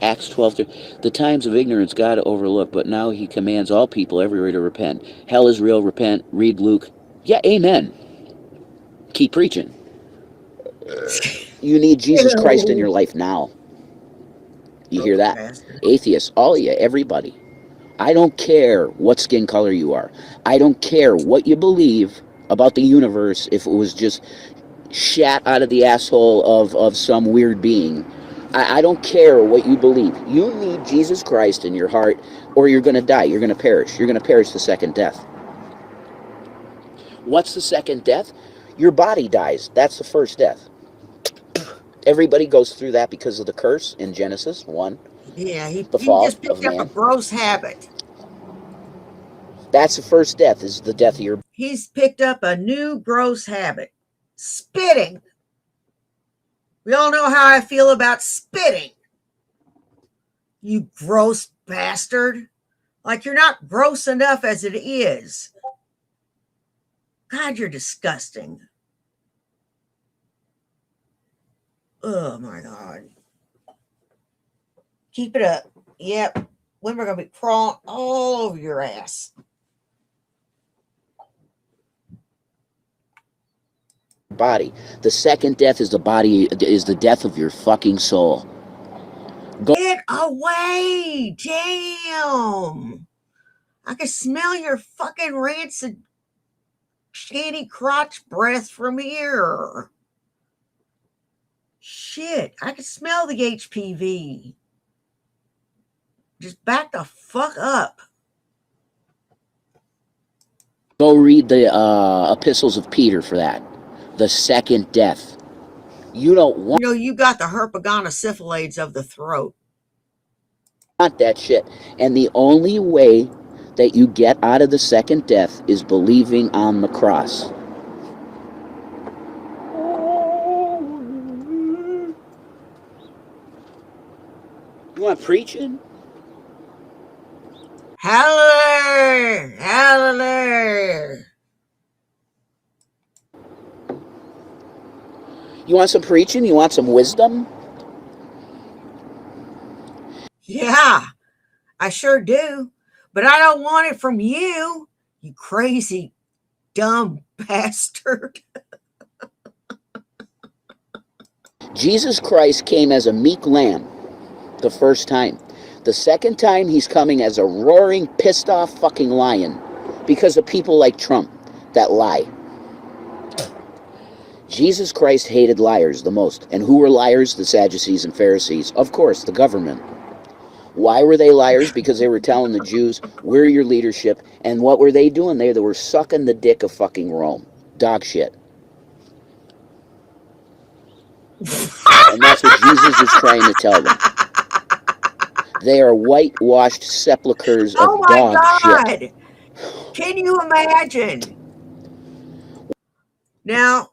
Acts 12, the times of ignorance God overlooked, but now he commands all people everywhere to repent. Hell is real, repent, read Luke. Yeah, amen. Keep preaching. You need Jesus Christ in your life now. You hear that? Atheists, all of you, everybody. I don't care what skin color you are. I don't care what you believe about the universe, if it was just shat out of the asshole of some weird being. I don't care what you believe. You need Jesus Christ in your heart, or you're going to die. You're going to perish. You're going to perish the second death. What's the second death? Your body dies. That's the first death. Everybody goes through that because of the curse in Genesis 1. Yeah, he fall just picked of up man. a gross habit. That's the first death, is the death of your... He's picked up a new gross habit. Spitting. We all know how I feel about spitting. You gross bastard. Like you're not gross enough as it is. God, you're disgusting. Oh my God. Keep it up. Yep. Women are going to be crawling all over your ass. Body. The second death is the death of your fucking soul. Get away. Damn. I can smell your fucking rancid, shady crotch breath from here. Shit. I can smell the HPV. Just back the fuck up. Go read the epistles of Peter for that. The second death. You don't want... You know, you got the herpagonosyphilades of the throat. that shit. And the only way that you get out of the second death is believing on the cross. You want preaching? Hallelujah! Hallelujah! You want some preaching? You want some wisdom? Yeah, I sure do. But I don't want it from you, you crazy, dumb bastard. Jesus Christ came as a meek lamb the first time. The second time, he's coming as a roaring, pissed off fucking lion because of people like Trump that lie. Jesus Christ hated liars the most. And who were liars? The Sadducees and Pharisees. Of course, the government. Why were they liars? Because they were telling the Jews, we're your leadership. And what were they doing? They were sucking the dick of fucking Rome. dog shit. And that's what Jesus is trying to tell them. They are whitewashed sepulchres Oh of my dog God. shit. Can you imagine? Now,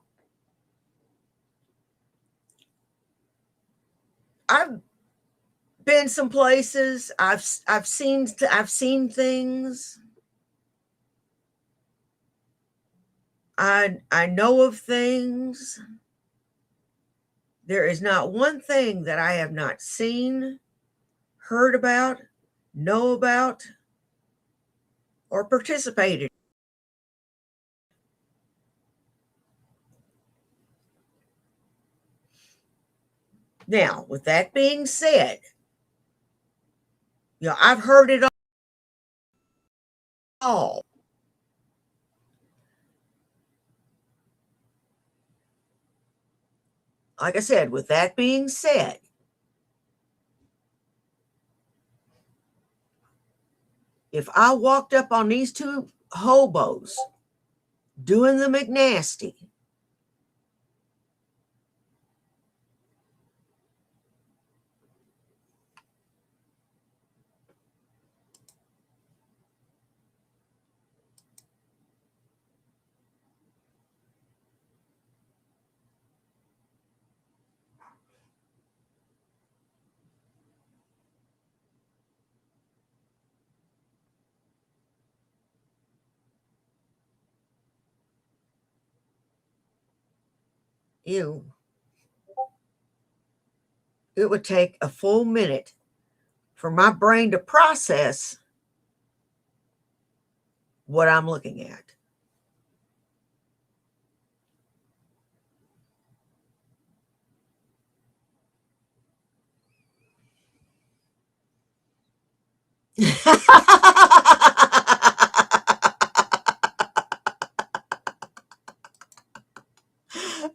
I've been some places. I've seen things. I know of things. There is not one thing that I have not seen, heard about, know about, or participated. Now, with that being said, I've heard it all. Like I said, with that being said, if I walked up on these two hobos doing the McNasty, it would take a full minute for my brain to process what I'm looking at.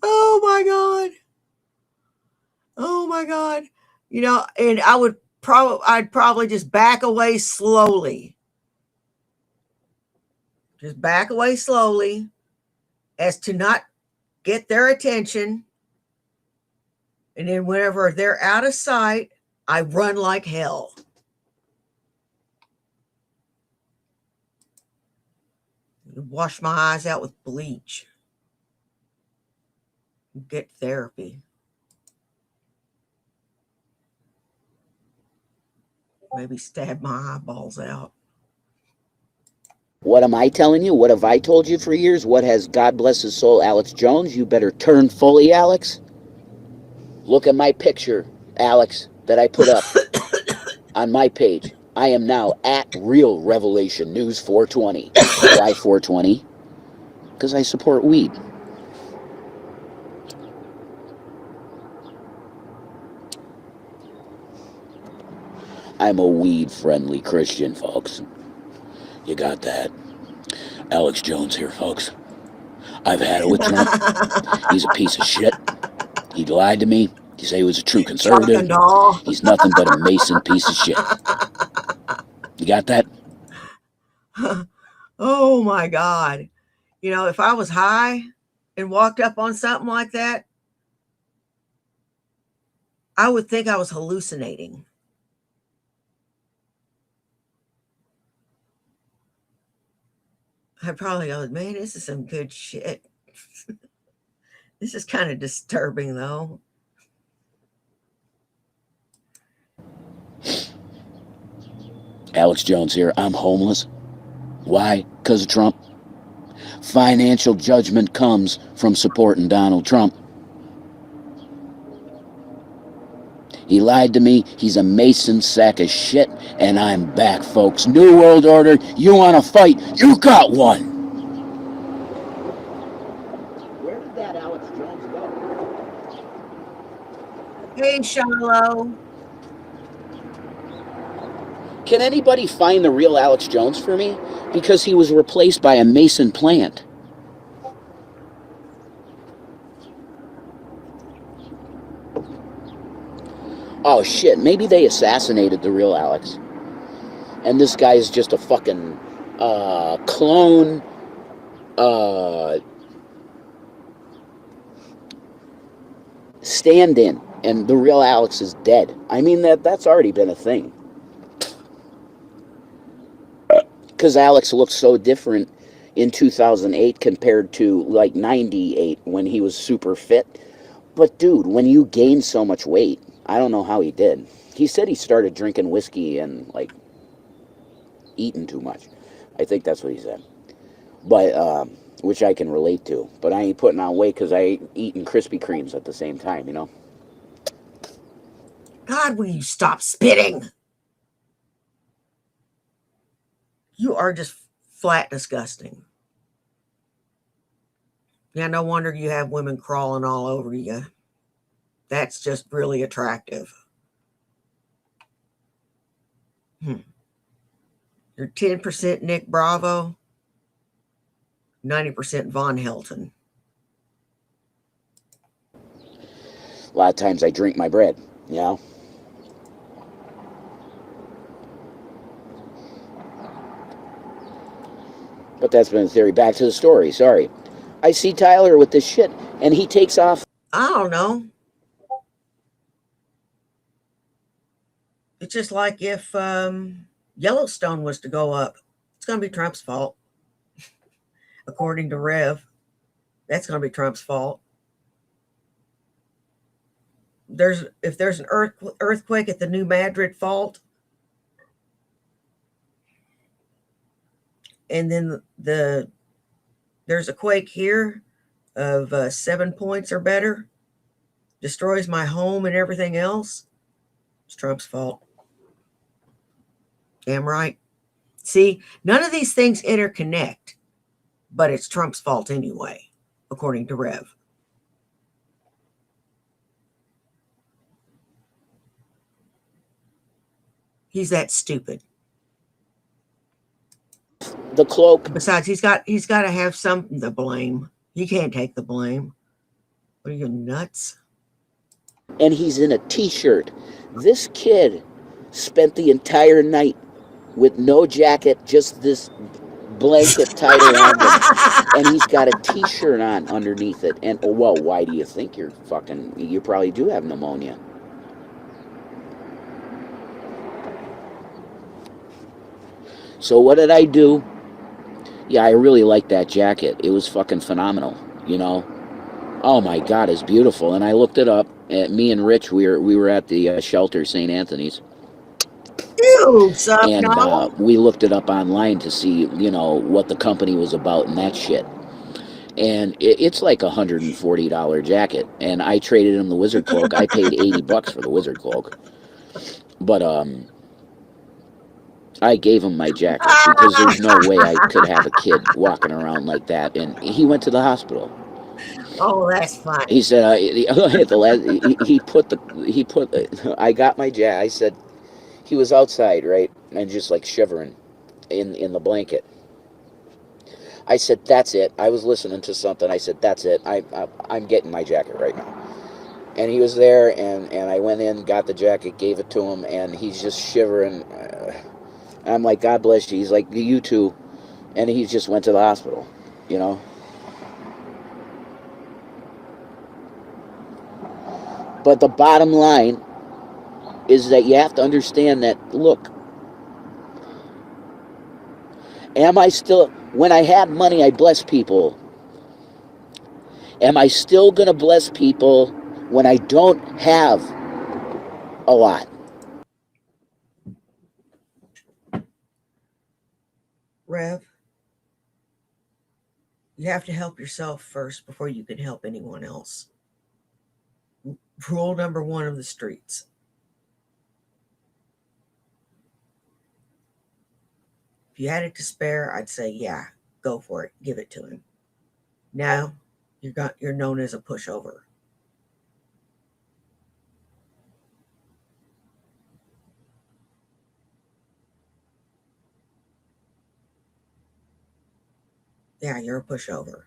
Oh my God. Oh my God. And I'd probably just back away slowly. Just back away slowly as to not get their attention. And then whenever they're out of sight, I run like hell. Wash my eyes out with bleach. Get therapy. Maybe stab my eyeballs out. What am I telling you? What have I told you for years? What has, God bless his soul, Alex Jones? You better turn fully, Alex. Look at my picture, Alex, that I put up on my page. I am now at Real Revelation News 420. Why 420? Because I support weed. I'm a weed-friendly Christian, folks. You got that. Alex Jones here, folks. I've had it with Trump. He's a piece of shit. He lied to me. He said he was a true conservative. He's nothing but a Mason piece of shit. You got that? Oh my God. If I was high and walked up on something like that, I would think I was hallucinating. I'd probably go, man, this is some good shit. This is kind of disturbing, though. Alex Jones here. I'm homeless. Why? Because of Trump. Financial judgment comes from supporting Donald Trump. He lied to me. He's a Mason sack of shit. And I'm back, folks. New World Order. You want to fight? You got one. Where did that Alex Jones go? Hey, Shiloh. Can anybody find the real Alex Jones for me? Because he was replaced by a Mason plant. Oh shit, maybe they assassinated the real Alex. And this guy is just a fucking clone stand-in, and the real Alex is dead. I mean, that's already been a thing. Because Alex looked so different in 2008 compared to like 98 when he was super fit. But dude, when you gain so much weight, I don't know how he did. He said he started drinking whiskey and like eating too much. I think that's what he said. But which I can relate to. But I ain't putting on weight because I ain't eating Krispy Kremes at the same time, you know? God, will you stop spitting? You are just flat disgusting. Yeah, no wonder you have women crawling all over you. That's just really attractive. You're 10% Nick Bravo, 90% Von Helton. A lot of times I drink my bread, you know? But that's been a theory. Back to the story. Sorry. I see Tyler with this shit, and he takes off. I don't know. It's just like if Yellowstone was to go up, it's going to be Trump's fault. According to Rev, that's going to be Trump's fault. If there's an earthquake at the New Madrid fault, and then there's a quake here of 7 points or better, destroys my home and everything else, it's Trump's fault. Damn right. See, none of these things interconnect, but it's Trump's fault anyway, according to Rev. He's that stupid. The cloak. Besides, he's got to have something to blame. He can't take the blame. What are you, nuts? And he's in a t-shirt. This kid spent the entire night with no jacket, just this blanket tied around him, and he's got a t-shirt on underneath it. And oh, well, why do you think you probably do have pneumonia? So what did I do? Yeah, I really liked that jacket. It was fucking phenomenal, you know? Oh my God, it's beautiful. And I looked it up. Me and Rich, we were at the shelter, St. Anthony's. Ew, suck, And no. we looked it up online to see, you know, what the company was about and that shit. And it's like $140 jacket. And I traded him the wizard cloak. I paid $80 for the wizard cloak. But I gave him my jacket because there's no way I could have a kid walking around like that. And he went to the hospital. Oh, that's funny. He said at the last he put I got my jacket. I said he was outside, right, and just like shivering in the blanket. I said, that's it. I was listening to something. I said, that's it. I'm getting my jacket right now. And he was there, and I went in, got the jacket, gave it to him, and he's just shivering. I'm like, God bless you. He's like, you too. And he just went to the hospital, you know. But the bottom line is that you have to understand that, look, am I still, when I had money, I blessed people. Am I still going to bless people when I don't have a lot? Rev, you have to help yourself first before you can help anyone else. Rule number 1 of the streets. If you had it to spare, I'd say, yeah, go for it. Give it to him. Now, you're known as a pushover. Yeah, you're a pushover.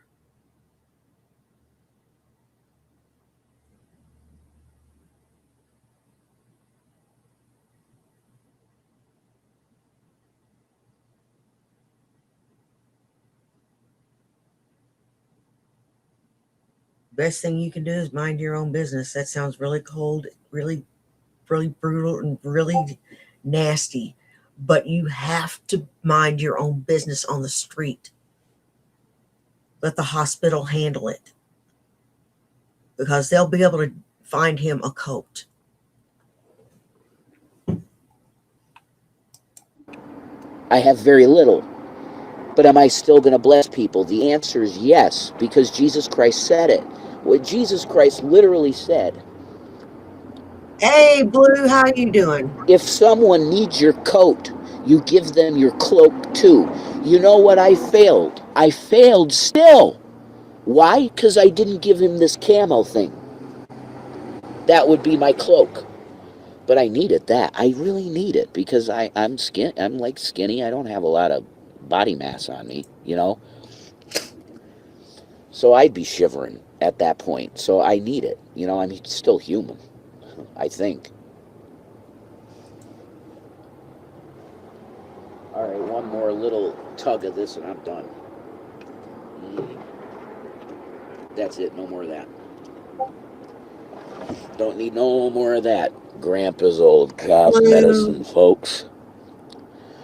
best thing you can do is mind your own business. That sounds really cold, really, really brutal, and really nasty. But you have to mind your own business on the street. Let the hospital handle it, because they'll be able to find him a coat. I have very little. But am I still going to bless people? The answer is yes, because Jesus Christ said it. What Jesus Christ literally said. Hey, Blue, how you doing? If someone needs your coat, you give them your cloak too. You know what? I failed. I failed still. Why? Because I didn't give him this camo thing. That would be my cloak. But I needed that. I really need it because I'm like skinny. I don't have a lot of body mass on me, you know. So I'd be shivering at that point. So I need it. You know, I'm still human, I think. All right, one more little tug of this and I'm done. That's it. No more of that. Don't need no more of that. Grandpa's old cough medicine, folks.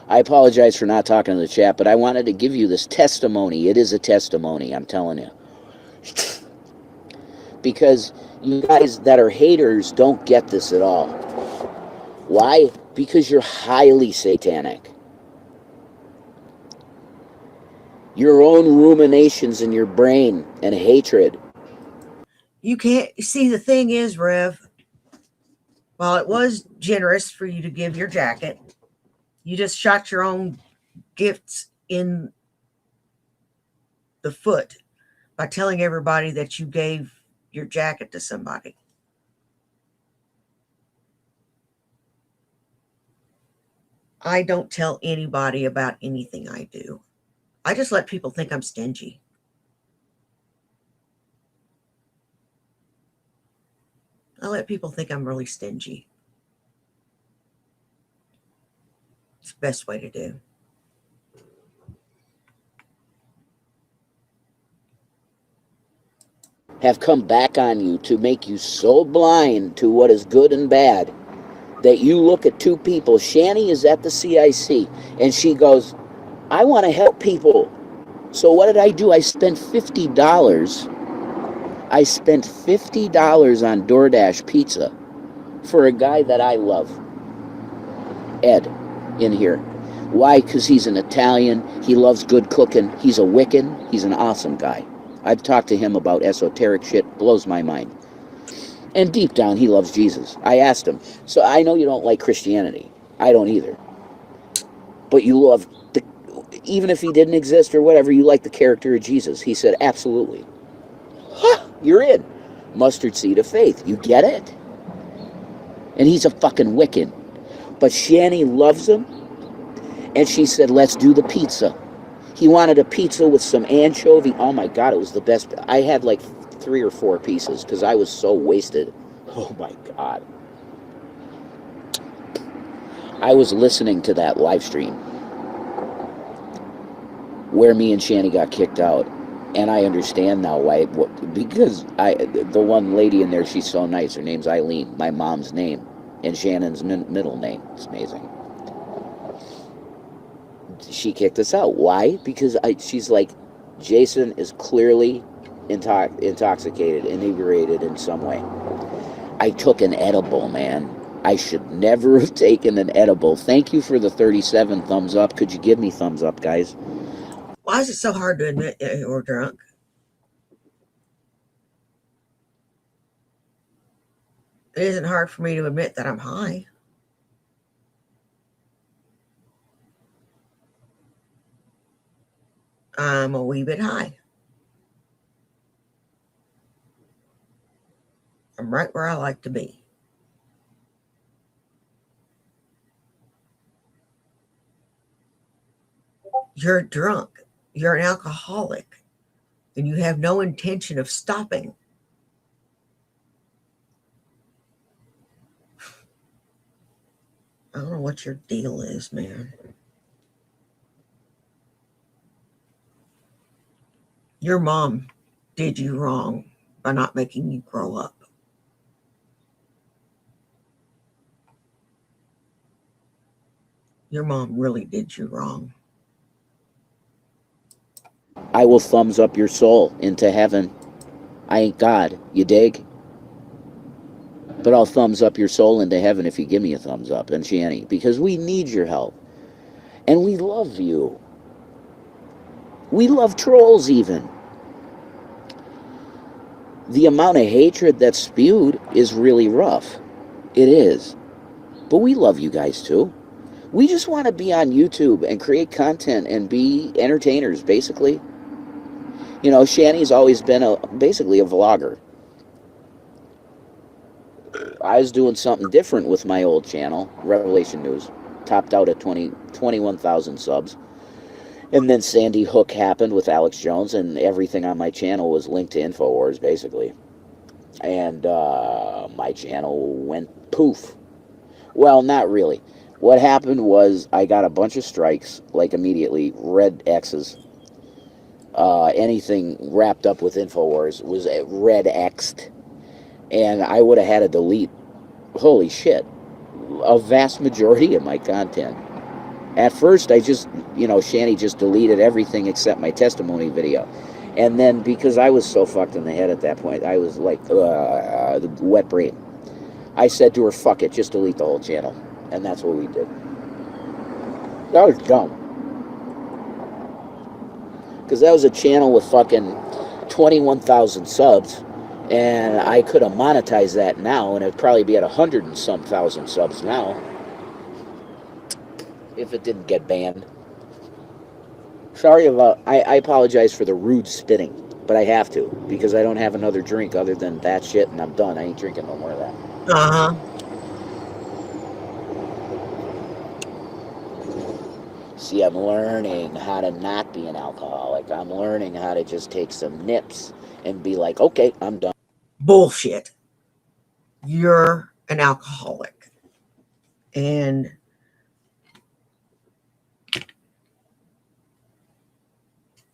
I apologize for not talking to the chat, but I wanted to give you this testimony. It is a testimony, I'm telling you. Because you guys that are haters don't get this at all. Why? Because you're highly satanic. Your own ruminations in your brain and hatred. You can't see, the thing is, Rev, while it was generous for you to give your jacket, you just shot your own gifts in the foot by telling everybody that you gave your jacket to somebody. I don't tell anybody about anything I do. I just let people think I'm stingy. I let people think I'm really stingy. It's the best way to do. Have come back on you to make you so blind to what is good and bad that you look at two people. Shani is at the CIC and she goes, I want to help people. So what did I do? I spent $50. I spent $50 on DoorDash pizza for a guy that I love, Ed, in here. Why? Because he's an Italian. He loves good cooking. He's a Wiccan. He's an awesome guy. I've talked to him about esoteric shit. Blows my mind. And deep down, he loves Jesus. I asked him. So I know you don't like Christianity. I don't either. But you love, even if he didn't exist or whatever, you like the character of Jesus. He said, absolutely. Huh, you're in. Mustard seed of faith. You get it? And he's a fucking Wiccan. But Shani loves him. And she said, let's do the pizza. He wanted a pizza with some anchovy. Oh my God, it was the best. I had like 3 or 4 pieces because I was so wasted. Oh my God. I was listening to that live stream where me and Shani got kicked out. And I understand now why. Because the one lady in there, she's so nice. Her name's Eileen, my mom's name. And Shannon's middle name. It's amazing. She kicked us out. Why? Because she's like, Jason is clearly intoxicated, inebriated in some way. I took an edible, man. I should never have taken an edible. Thank you for the 37 thumbs up. Could you give me thumbs up, guys? Why is it so hard to admit you're drunk? It isn't hard for me to admit that I'm high. I'm a wee bit high. I'm right where I like to be. You're drunk. You're an alcoholic. And you have no intention of stopping. I don't know what your deal is, man. Your mom did you wrong. by not making you grow up. Your mom really did you wrong. I will thumbs up your soul into heaven. I ain't God, you dig? But I'll thumbs up your soul into heaven if you give me a thumbs up, and Shanny, because we need your help. And we love you. We love trolls even. The amount of hatred that's spewed is really rough. It is. But we love you guys too. We just want to be on YouTube and create content and be entertainers, basically. You know, Shanny's always been basically a vlogger. I was doing something different with my old channel, Revelation News. Topped out at 21,000 subs. And then Sandy Hook happened with Alex Jones, and everything on my channel was linked to InfoWars, basically. And my channel went poof. Well, not really. What happened was I got a bunch of strikes, like immediately, red X's. Anything wrapped up with InfoWars was red X'd. And I would have had to delete, holy shit, a vast majority of my content. At first, I just, Shanny just deleted everything except my testimony video. And then, because I was so fucked in the head at that point, I was like, the wet brain. I said to her, fuck it, just delete the whole channel. And that's what we did. That was dumb. Because that was a channel with fucking 21,000 subs. And I could have monetized that now, and it'd probably be at 100 and some thousand subs now. If it didn't get banned. Sorry about, I apologize for the rude spitting, but I have to, because I don't have another drink other than that shit, and I'm done. I ain't drinking no more of that. Uh-huh. See, I'm learning how to not be an alcoholic. I'm learning how to just take some nips and be like, okay, I'm done. Bullshit. You're an alcoholic. And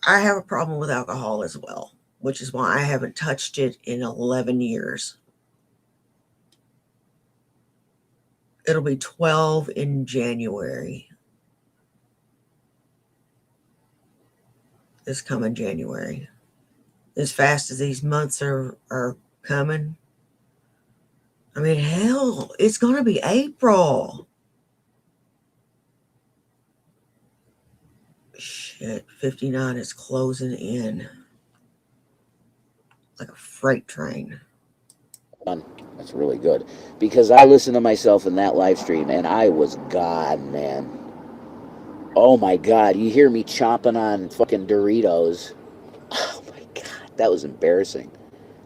I have a problem with alcohol as well, which is why I haven't touched it in 11 years. It'll be 12 in January. This coming January. As fast as these months are coming. I mean, hell, it's going to be April. Shit, 59 is closing in like a freight train. That's really good. Because I listened to myself in that live stream, and I was gone, man. Oh my God, you hear me chomping on fucking Doritos. Oh my God, that was embarrassing,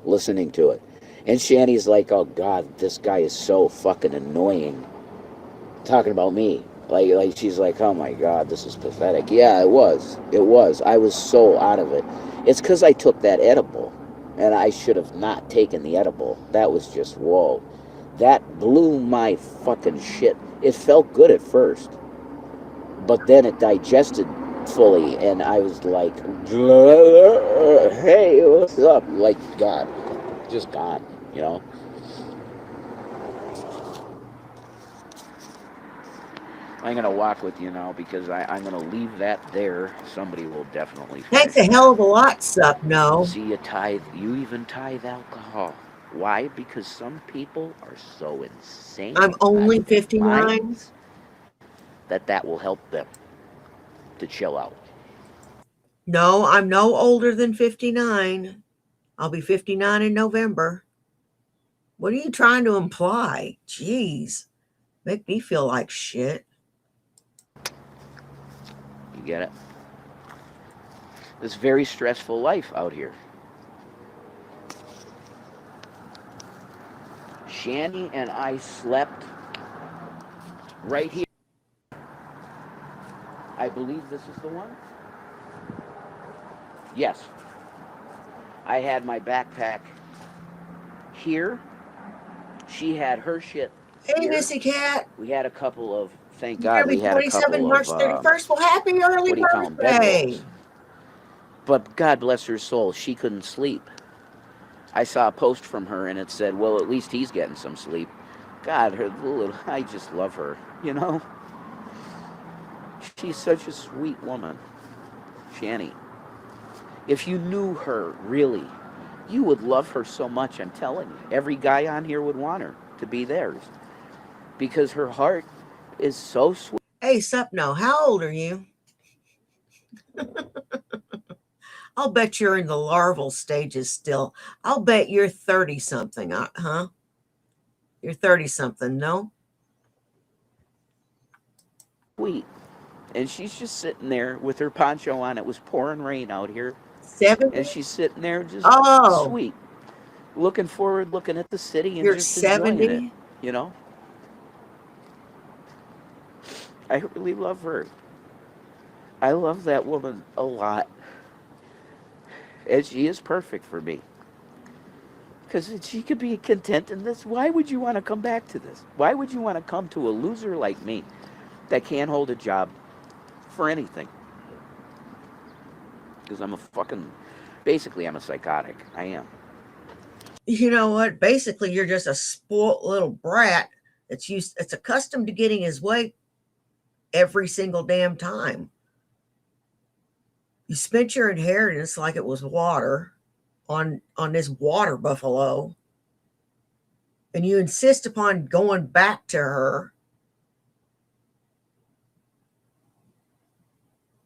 listening to it. And Shanny's like, oh God, this guy is so fucking annoying. Talking about me. Like she's like, oh my God, this is pathetic. Yeah, it was. It was. I was so out of it. It's because I took that edible. And I should have not taken the edible. That was just, whoa. That blew my fucking shit. It felt good at first. But then it digested fully. And I was like, hey, what's up? Like, God. Just gone, you know? I'm going to walk with you now because I'm going to leave that there. Somebody will definitely find Thanks a hell of a lot, Sup, no. See, you even tithe alcohol. Why? Because some people are so insane. I'm only 59. That will help them to chill out. No, I'm no older than 59. I'll be 59 in November. What are you trying to imply? Jeez. Make me feel like shit. You get it? This very stressful life out here. Shanny and I slept right here. I believe this is the one. Yes. I had my backpack here. She had her shit Hey, here. Missy Cat. We had a couple of, thank God, we had a 27 couple March of, 31st. Well, happy early what do you call them, birthday. bedrolls. But God bless her soul, she couldn't sleep. I saw a post from her and it said, well, at least he's getting some sleep. God, I just love her, you know? She's such a sweet woman. Shanny. If you knew her, really, you would love her so much, I'm telling you. Every guy on here would want her to be theirs. Because her heart is so sweet. Hey, Supno, how old are you? I'll bet you're in the larval stages still. I'll bet you're 30-something, huh? You're 30-something, no? Sweet. And she's just sitting there with her poncho on. It was pouring rain out here. 70? And she's sitting there just Oh, sweet. Looking forward, looking at the city and you're just enjoying it, 70? you know? I really love her. I love that woman a lot. And she is perfect for me. Because she could be content in this. Why would you want to come back to this? Why would you want to come to a loser like me that can't hold a job for anything? Because basically I'm a psychotic. I am. You know what? Basically, you're just a spoiled little brat it's accustomed to getting his way every single damn time. You spent your inheritance like it was water on this water buffalo, and you insist upon going back to her.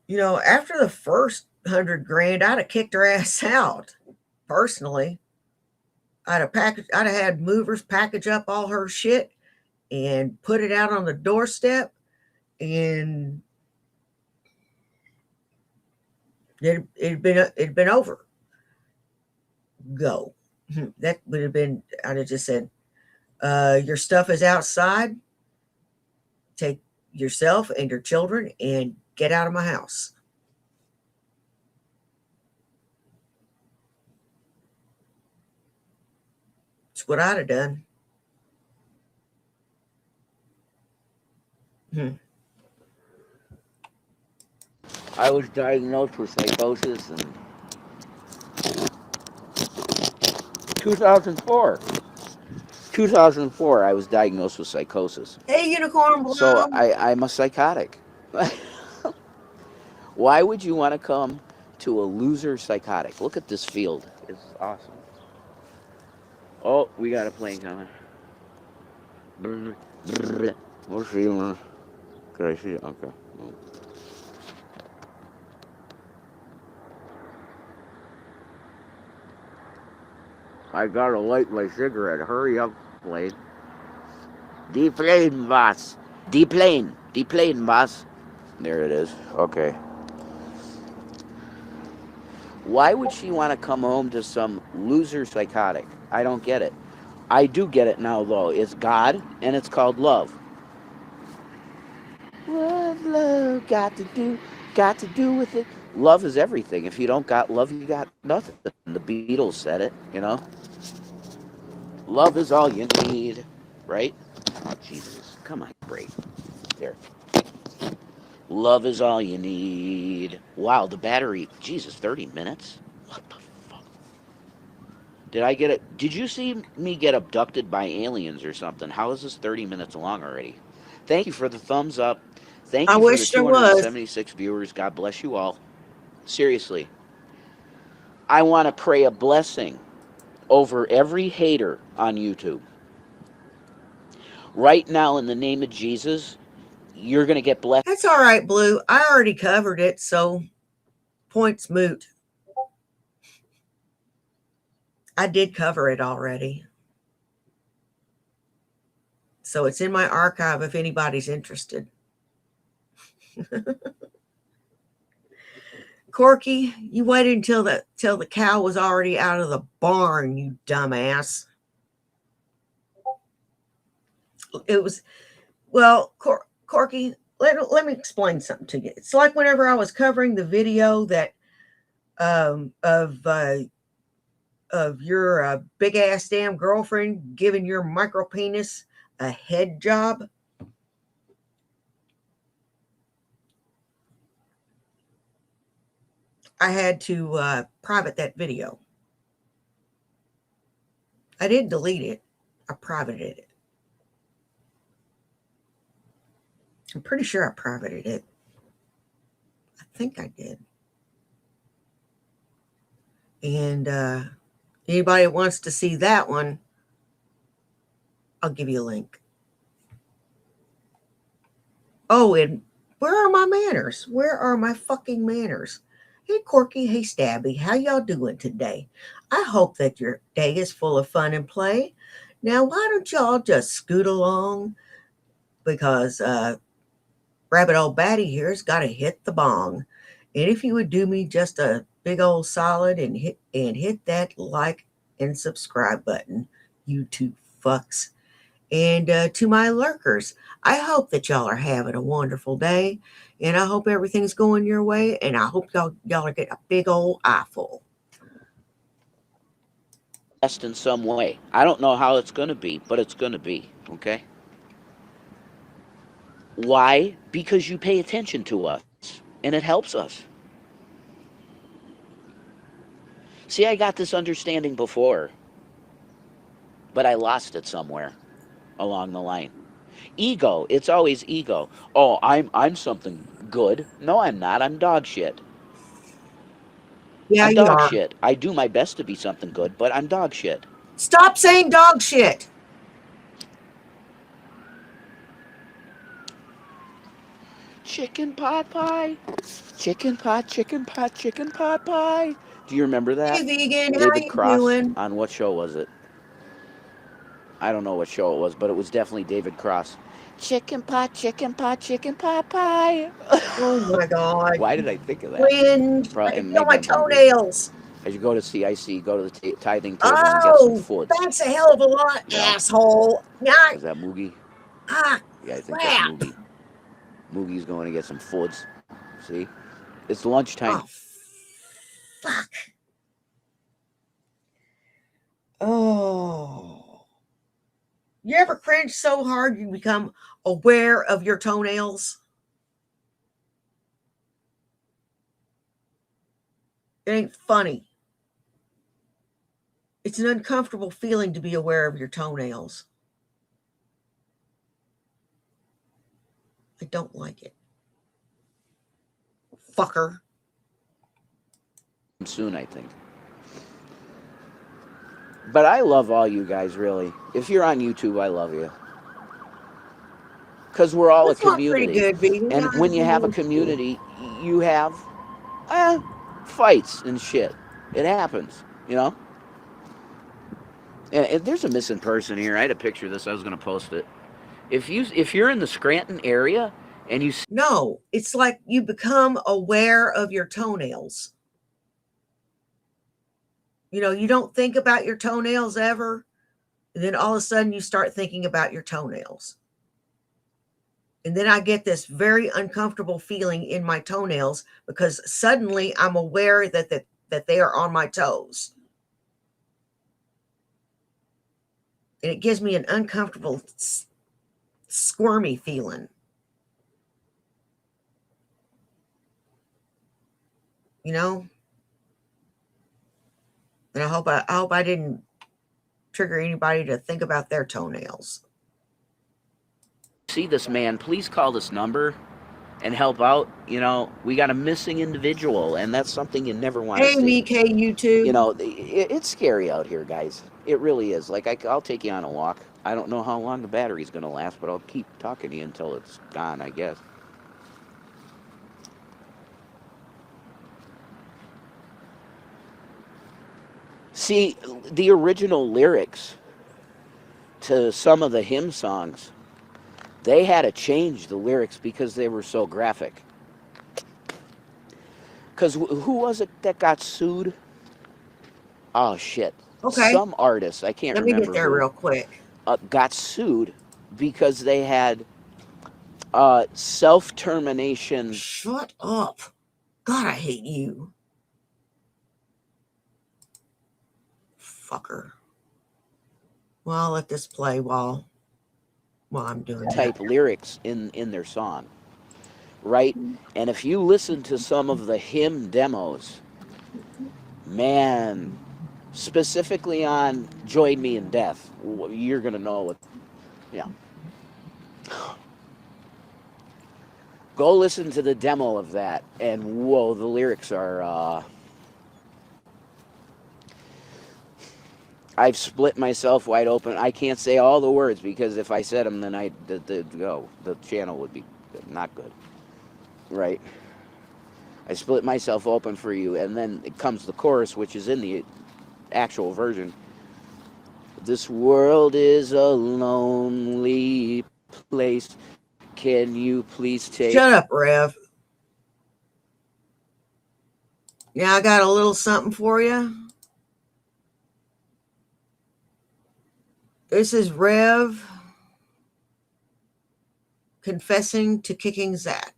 You know, after the first 100 grand, I'd have kicked her ass out. Personally, I'd have had movers package up all her shit and put it out on the doorstep, and it'd been over. Go. That would have been. I'd have just said, your stuff is outside. Take yourself and your children and get out of my house. That's what I'd have done. I was diagnosed with psychosis in 2004. 2004, I was diagnosed with psychosis. Hey, Unicorn Blue. So I'm a psychotic. Why would you want to come to a loser psychotic? Look at this field. It's awesome. Oh, we got a plane coming. We'll see. Can I see it? Okay. I gotta light my cigarette. Hurry up, plane. Deplane, boss. Deplane. Deplane, boss. There it is. Okay. Why would she want to come home to some loser psychotic? I don't get it. I do get it now, though. It's God, and it's called love. What love got to do with it? Love is everything. If you don't got love, you got nothing. The Beatles said it, you know? Love is all you need, right? Oh, Jesus. Come on, break. There. Love is all you need. Wow, the battery. Jesus, 30 minutes? What the fuck? Did I get it? Did you see me get abducted by aliens or something? How is this 30 minutes long already? Thank you for the thumbs up. Thank I you for the wish there was. 276 viewers. God bless you all. Seriously. I want to pray a blessing over every hater on YouTube. Right now, in the name of Jesus, you're going to get blessed. That's all right, Blue. I already covered it, so points moot. I did cover it already. So it's in my archive if anybody's interested. Corky, you waited until the cow was already out of the barn, you dumbass. It was, well, Corky, let me explain something to you. It's like whenever I was covering the video that of your big ass damn girlfriend giving your micro penis a head job. I had to private that video. I didn't delete it. I privated it. I'm pretty sure I privated it. I think I did. And anybody that wants to see that one, I'll give you a link. Oh, and where are my manners? Where are my fucking manners? Hey, Corky. Hey, Stabby. How y'all doing today? I hope that your day is full of fun and play. Now, why don't y'all just scoot along? Because Rabbit Old Batty here's got to hit the bong. And if you would do me just a big old solid and hit that like and subscribe button, you two fucks. And to my lurkers, I hope that y'all are having a wonderful day, and I hope everything's going your way, and I hope y'all are getting a big old eyeful. Best in some way. I don't know how it's going to be, but it's going to be, okay? Why? Because you pay attention to us, and it helps us. See, I got this understanding before, but I lost it somewhere along the line. Ego, it's always ego. Oh, I'm something good. No, I'm not. I'm dog shit. Yeah, I'm you dog are. shit. I do my best to be something good, but I'm dog shit. Stop saying dog shit. Chicken pot pie. Chicken pot, chicken pot, chicken pot pie. Do you remember that? Hey, vegan, how David you Cross. doing? On what show was it? I don't know what show it was, but it was definitely David Cross. Chicken pot, chicken pot, chicken pot pie. Oh my God. Why did I think of that? Cringe. I It can feel made me my hungry. toenails. As you go to CIC, go to the tithing table and get some Oh, foods. thanks a hell of a lot, Yeah. asshole. Was that Moogie? Ah, Yeah, I think crap. that's Moogie. Moogie's going to get some foods. See? It's lunchtime. Oh, fuck. Oh. You ever cringe so hard you become aware of your toenails? It ain't funny. It's an uncomfortable feeling to be aware of your toenails. I don't like it. Fucker. Soon, I think. But I love all you guys, really. If you're on YouTube, I love you. Because we're all That's a not pretty community. good, vegan. And when you have a community, you have fights and shit. It happens, you know? And there's a missing person here. I had a picture of this. I was going to post it. If you're in the Scranton area and you No, it's like you become aware of your toenails. You know, you don't think about your toenails ever, and then all of a sudden you start thinking about your toenails. And then I get this very uncomfortable feeling in my toenails because suddenly I'm aware that they are on my toes. And it gives me an uncomfortable, squirmy feeling. You know? And I hope I didn't trigger anybody to think about their toenails. see this man, please call this number and help out. You know, we got a missing individual, and that's something you never want to Hey, see. Mike, you too. You know, it's scary out here, guys. It really is. Like, I'll take you on a walk. I don't know how long the battery's going to last, but I'll keep talking to you until it's gone, I guess. See, the original lyrics to some of the hymn songs, they had to change the lyrics because they were so graphic. Because who was it that got sued? Oh, shit. Okay. Some artist, I can't remember. Let me get there who, real quick. got sued because they had self-termination. Shut up. God, I hate you. Fucker. Well, I'll let this play while I'm doing type that. lyrics in their song, right? And if you listen to some of the hymn demos, man, specifically on Join Me in Death, you're going to know what, yeah. Go listen to the demo of that, and whoa, the lyrics are, I've split myself wide open. I can't say all the words because if I said them, then the channel would be not good, right? I split myself open for you, and then it comes the chorus, which is in the actual version. This world is a lonely place. Can you please take... Shut up, Rev. Now I got a little something for you. This is Rev confessing to kicking Zach.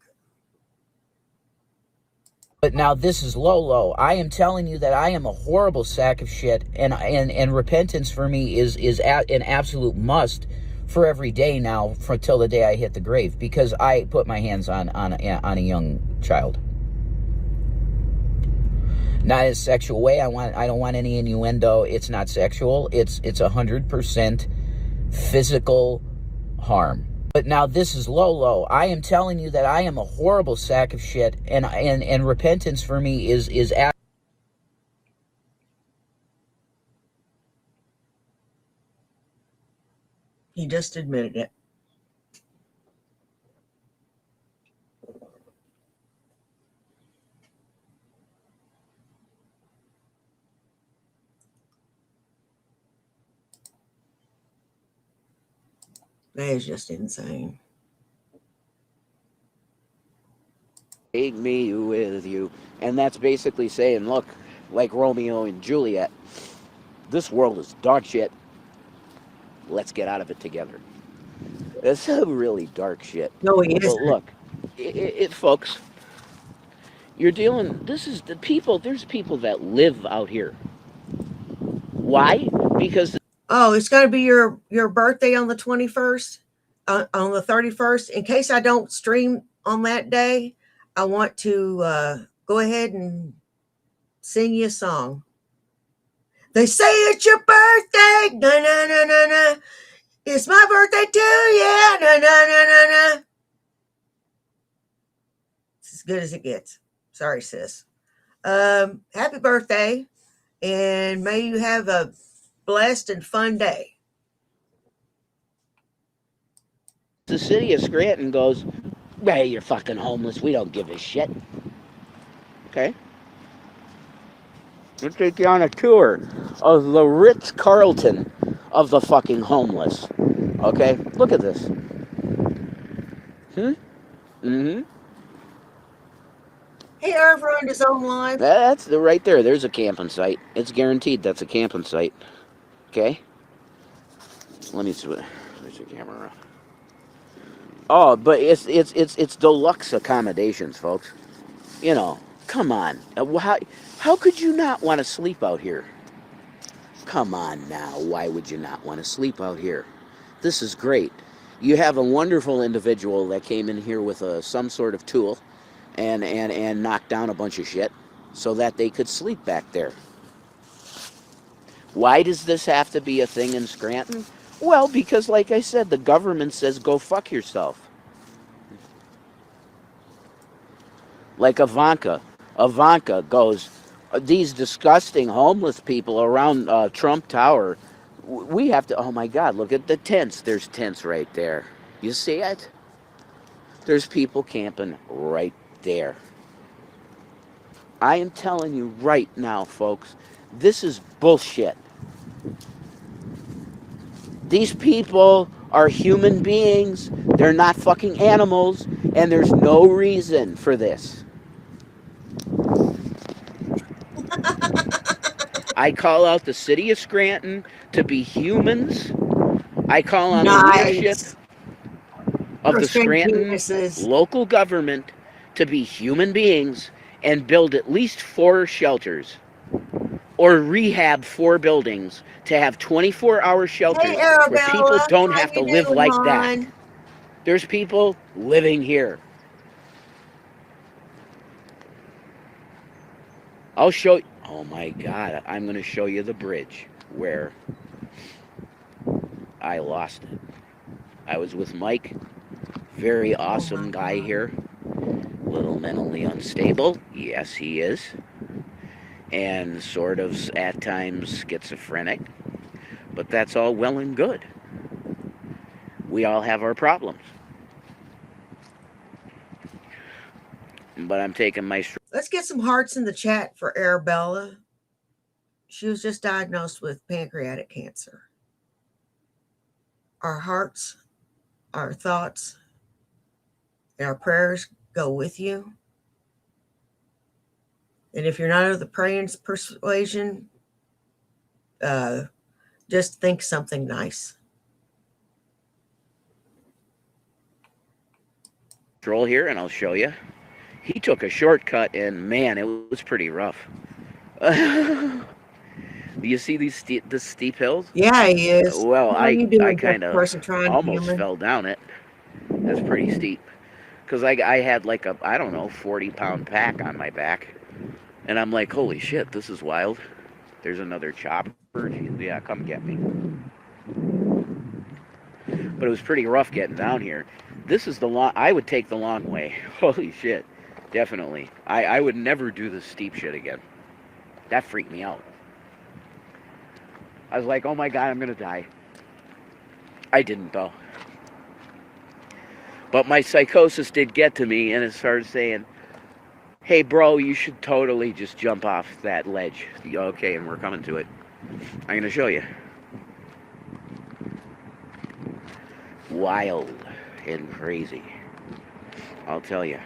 But now this is Lolo. I am telling you that I am a horrible sack of shit, and repentance for me is an absolute must for every day now, for till the day I hit the grave, because I put my hands on a young child. Not in a sexual way. I don't want any innuendo. It's not sexual. It's 100% physical harm. But now this is Lolo. I am telling you that I am a horrible sack of shit, and repentance for me is He just admitted it. That is just insane. Take me with you. And that's basically saying, look, like Romeo and Juliet, this world is dog shit. Let's get out of it together. That's some really dark shit. No, he But isn't. look, folks, you're dealing, this is the people, there's people that live out here. Why? Because... Oh, it's going to be your birthday on the 21st, on the 31st. In case I don't stream on that day, I want to go ahead and sing you a song. They say it's your birthday. Na, na, na, na, na. It's my birthday too. Yeah. Na, na, na, na, na. It's as good as it gets. Sorry, sis. Happy birthday. And may you have a blessed and fun day. The city of Scranton goes, hey, you're fucking homeless. We don't give a shit. Okay? Let's take you on a tour of the Ritz-Carlton of the fucking homeless. Okay? Look at this. Mm-hmm. Hey, Irv ruined his own life. That's right there. There's a camping site. It's guaranteed that's a camping site. Okay? Let me see. There's the camera. Oh, but it's deluxe accommodations, folks. You know, come on. How could you not want to sleep out here? Come on now. Why would you not want to sleep out here? This is great. You have a wonderful individual that came in here with some sort of tool and knocked down a bunch of shit so that they could sleep back there. Why does this have to be a thing in Scranton? Well, because like I said, the government says go fuck yourself. Like Ivanka. Ivanka goes, these disgusting homeless people around Trump Tower, we have to, oh my God, look at the tents. There's tents right there. You see it? There's people camping right there. I am telling you right now, folks, this is bullshit. These people are human beings. They're not fucking animals, and there's no reason for this. I call out the city of Scranton to be humans. I call on the leadership of the Scranton local government to be human beings and build at least 4 shelters or rehab 4 buildings to have 24-hour shelters where people don't have to live like that. There's people living here. I'll show you. Oh my God, I'm going to show you the bridge where I lost it. I was with Mike, very awesome guy here, little mentally unstable. Yes, he is. And sort of at times schizophrenic. But that's all well and good. We all have our problems. But I'm taking my... Let's get some hearts in the chat for Arabella. She was just diagnosed with pancreatic cancer. Our hearts, our thoughts, and our prayers go with you. And if you're not of the praying persuasion, just think something nice. Stroll here, and I'll show you. He took a shortcut, and man, it was pretty rough. Do you see the steep hills? Yeah, he is. Well, How are you doing, I kind of almost Cameron? fell down it. That's pretty steep. Because I had like a, I don't know, 40-pound pack on my back. And I'm like, holy shit, this is wild. There's another chopper. Yeah, come get me. But it was pretty rough getting down here. This is the long, I would take the long way. Holy shit, definitely. I would never do this steep shit again. That freaked me out. I was like, oh my God, I'm going to die. I didn't, though. But my psychosis did get to me, and it started saying, hey, bro, you should totally just jump off that ledge. Okay, and we're coming to it. I'm going to show you. Wild and crazy, I'll tell you.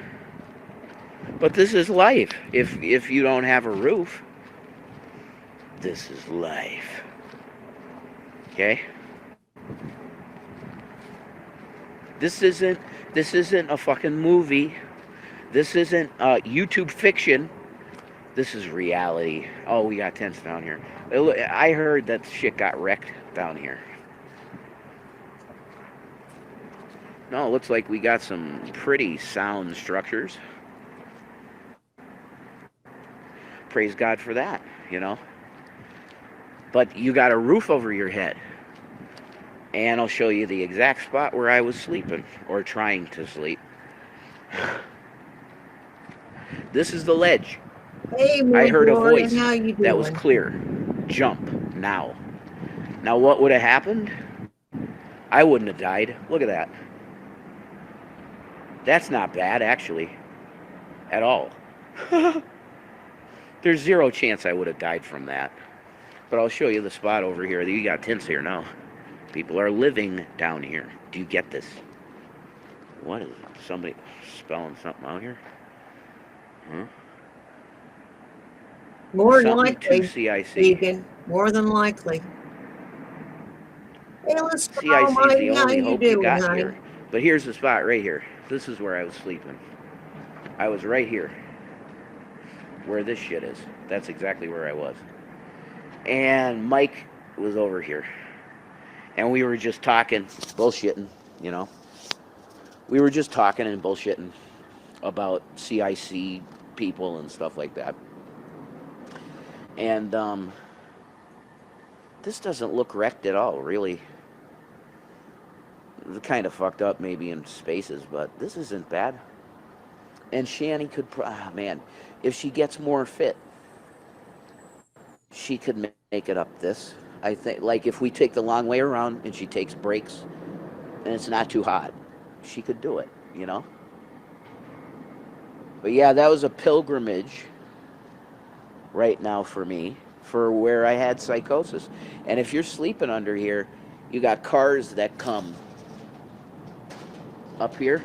But this is life. If you don't have a roof, this is life. Okay? This isn't a fucking movie. This isn't YouTube fiction. This is reality. Oh, we got tents down here. I heard that shit got wrecked down here. No, it looks like we got some pretty sound structures. Praise God for that, you know. But you got a roof over your head. And I'll show you the exact spot where I was sleeping, or trying to sleep. This is the ledge. Hey, I heard a voice how you doing? that was clear. Jump, now. Now what would have happened? I wouldn't have died. Look at that. That's not bad, actually. At all. There's zero chance I would have died from that. But I'll show you the spot over here. You got tents here now. People are living down here. Do you get this? What is it? Somebody spelling something out here? Huh? More than Something likely, to CIC. vegan. More than likely. Hey, let's CIC go, is Mike. the How only you hope you doing, got honey? here. But here's the spot right here. This is where I was sleeping. I was right here. Where this shit is. That's exactly where I was. And Mike was over here. And we were just talking, bullshitting, you know. We were just talking and bullshitting about CIC people and stuff like that. And this doesn't look wrecked at all, really. It's kind of fucked up maybe in spaces, but this isn't bad. And Shani could, man, if she gets more fit, she could make it up this. I think, like, if we take the long way around and she takes breaks and it's not too hot, she could do it, you know? But yeah, that was a pilgrimage right now for me, for where I had psychosis. And if you're sleeping under here, you got cars that come up here.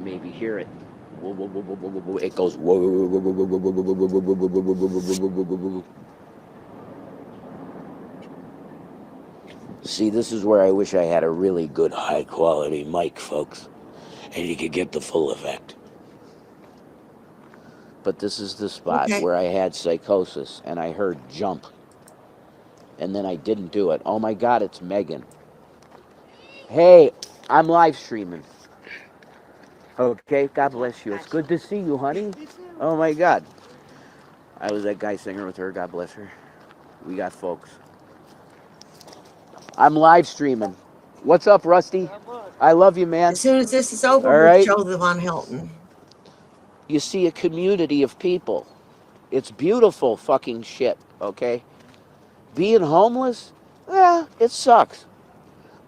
Maybe hear it. It goes. See, this is where I wish I had a really good high quality mic, folks, and you could get the full effect. But this is the spot where I had psychosis, and I heard jump, and then I didn't do it. Oh my God, it's Megan. Hey, I'm live streaming. Okay, God bless you. It's good to see you, honey. Oh my God. I was that guy singer with her. God bless her. We got folks. I'm live streaming. What's up, Rusty? I love you, man. As soon as this is over, All we'll right. show the Von Hilton. You see a community of people. It's beautiful fucking shit, okay? Being homeless, yeah, it sucks.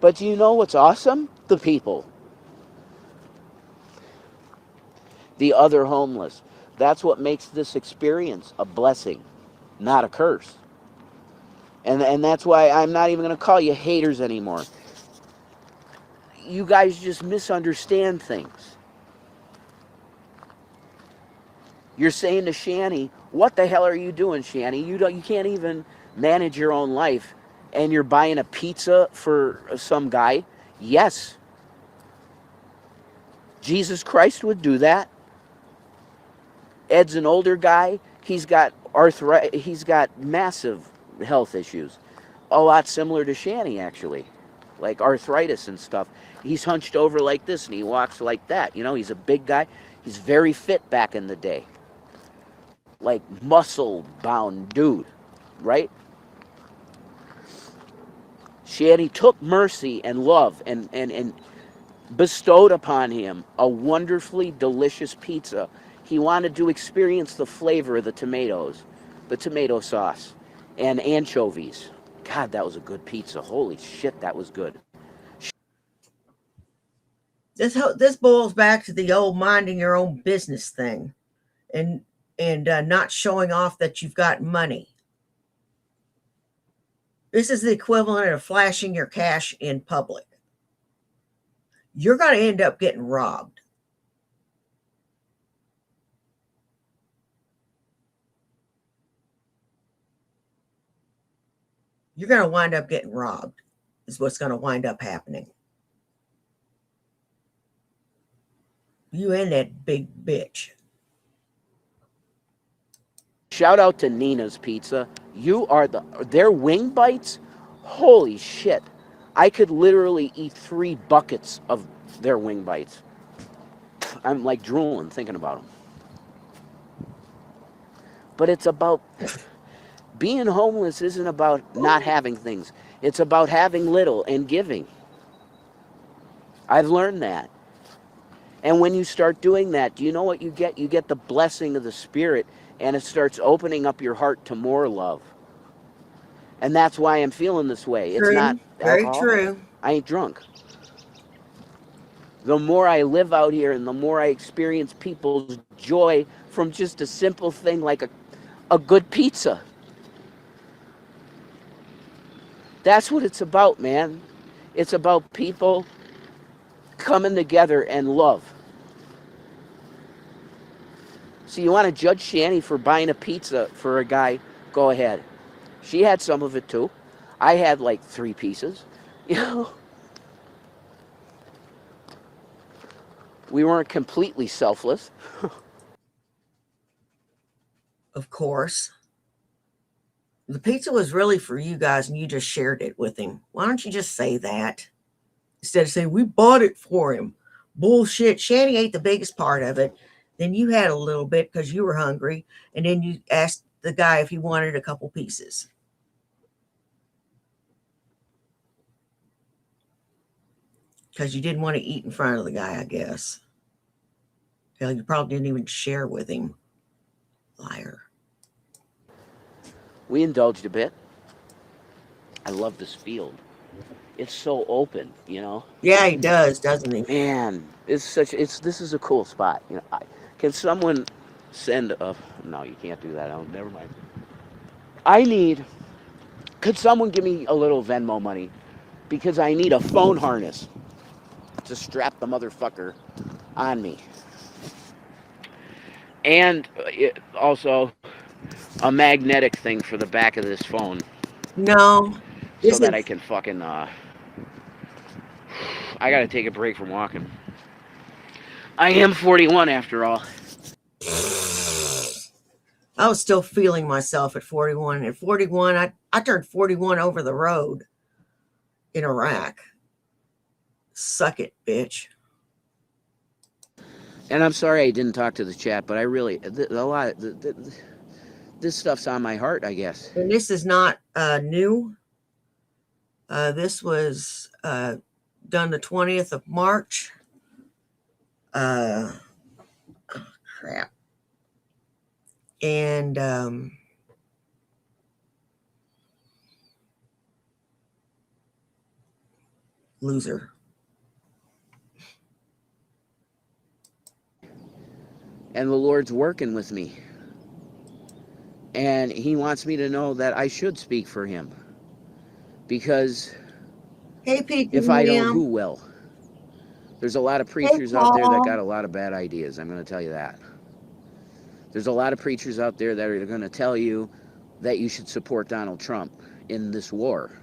But do you know what's awesome? The people. The other homeless. That's what makes this experience a blessing, not a curse. And that's why I'm not even going to call you haters anymore. You guys just misunderstand things. You're saying to Shanny, what the hell are you doing, Shanny? You can't even manage your own life, and you're buying a pizza for some guy? Yes. Jesus Christ would do that. Ed's an older guy. He's got arthritis. He's got massive health issues. A lot similar to Shanny, actually. Like arthritis and stuff. He's hunched over like this and he walks like that. You know, he's a big guy. He's very fit back in the day. Like muscle-bound dude, right? Shanny took mercy and love and bestowed upon him a wonderfully delicious pizza. He wanted to experience the flavor of the tomatoes, the tomato sauce, and anchovies. God, that was a good pizza. Holy shit, that was good. This boils back to the old minding your own business thing, and not showing off that you've got money. This is the equivalent of flashing your cash in public. You're going to end up getting robbed. You're going to wind up getting robbed, is what's going to wind up happening. You and that big bitch. Shout out to Nina's Pizza. You are their wing bites. Holy shit. I could literally eat 3 buckets of their wing bites. I'm like drooling thinking about them. But it's about being homeless isn't about not having things. It's about having little and giving. I've learned that. And when you start doing that, do you know what you get? You get the blessing of the Spirit, and it starts opening up your heart to more love. And that's why I'm feeling this way. True. It's not alcohol. Very true. I ain't drunk. The more I live out here and the more I experience people's joy from just a simple thing like a good pizza. That's what it's about, man. It's about people coming together and love. So you want to judge Shanny for buying a pizza for a guy, go ahead. She had some of it too. I had like 3 pieces. You know? We weren't completely selfless. Of course. The pizza was really for you guys and you just shared it with him. Why don't you just say that? Instead of saying, we bought it for him. Bullshit. Shanny ate the biggest part of it. Then you had a little bit because you were hungry. And then you asked the guy if he wanted a couple pieces. Because you didn't want to eat in front of the guy, I guess. Hell, you probably didn't even share with him. Liar. We indulged a bit. I love this field. It's so open, you know. Yeah, he does, doesn't he? Man, this is a cool spot. You know, can someone send a? No, you can't do that. Oh, never mind. Could someone give me a little Venmo money? Because I need a phone harness to strap the motherfucker on me. And also a magnetic thing for the back of this phone. No. So that I can fucking, I gotta take a break from walking. I am 41 after all. I was still feeling myself at 41. At 41, I turned 41 over the road in Iraq. Suck it, bitch. And I'm sorry I didn't talk to the chat, but I really, this stuff's on my heart, I guess. And this is not new. This was done the 20th of March. Crap. And loser. And the Lord's working with me. And he wants me to know that I should speak for him. Because Hey, Pete. if I don't, who William. will? There's a lot of preachers out there that got a lot of bad ideas. I'm going to tell you that. There's a lot of preachers out there that are going to tell you that you should support Donald Trump in this war.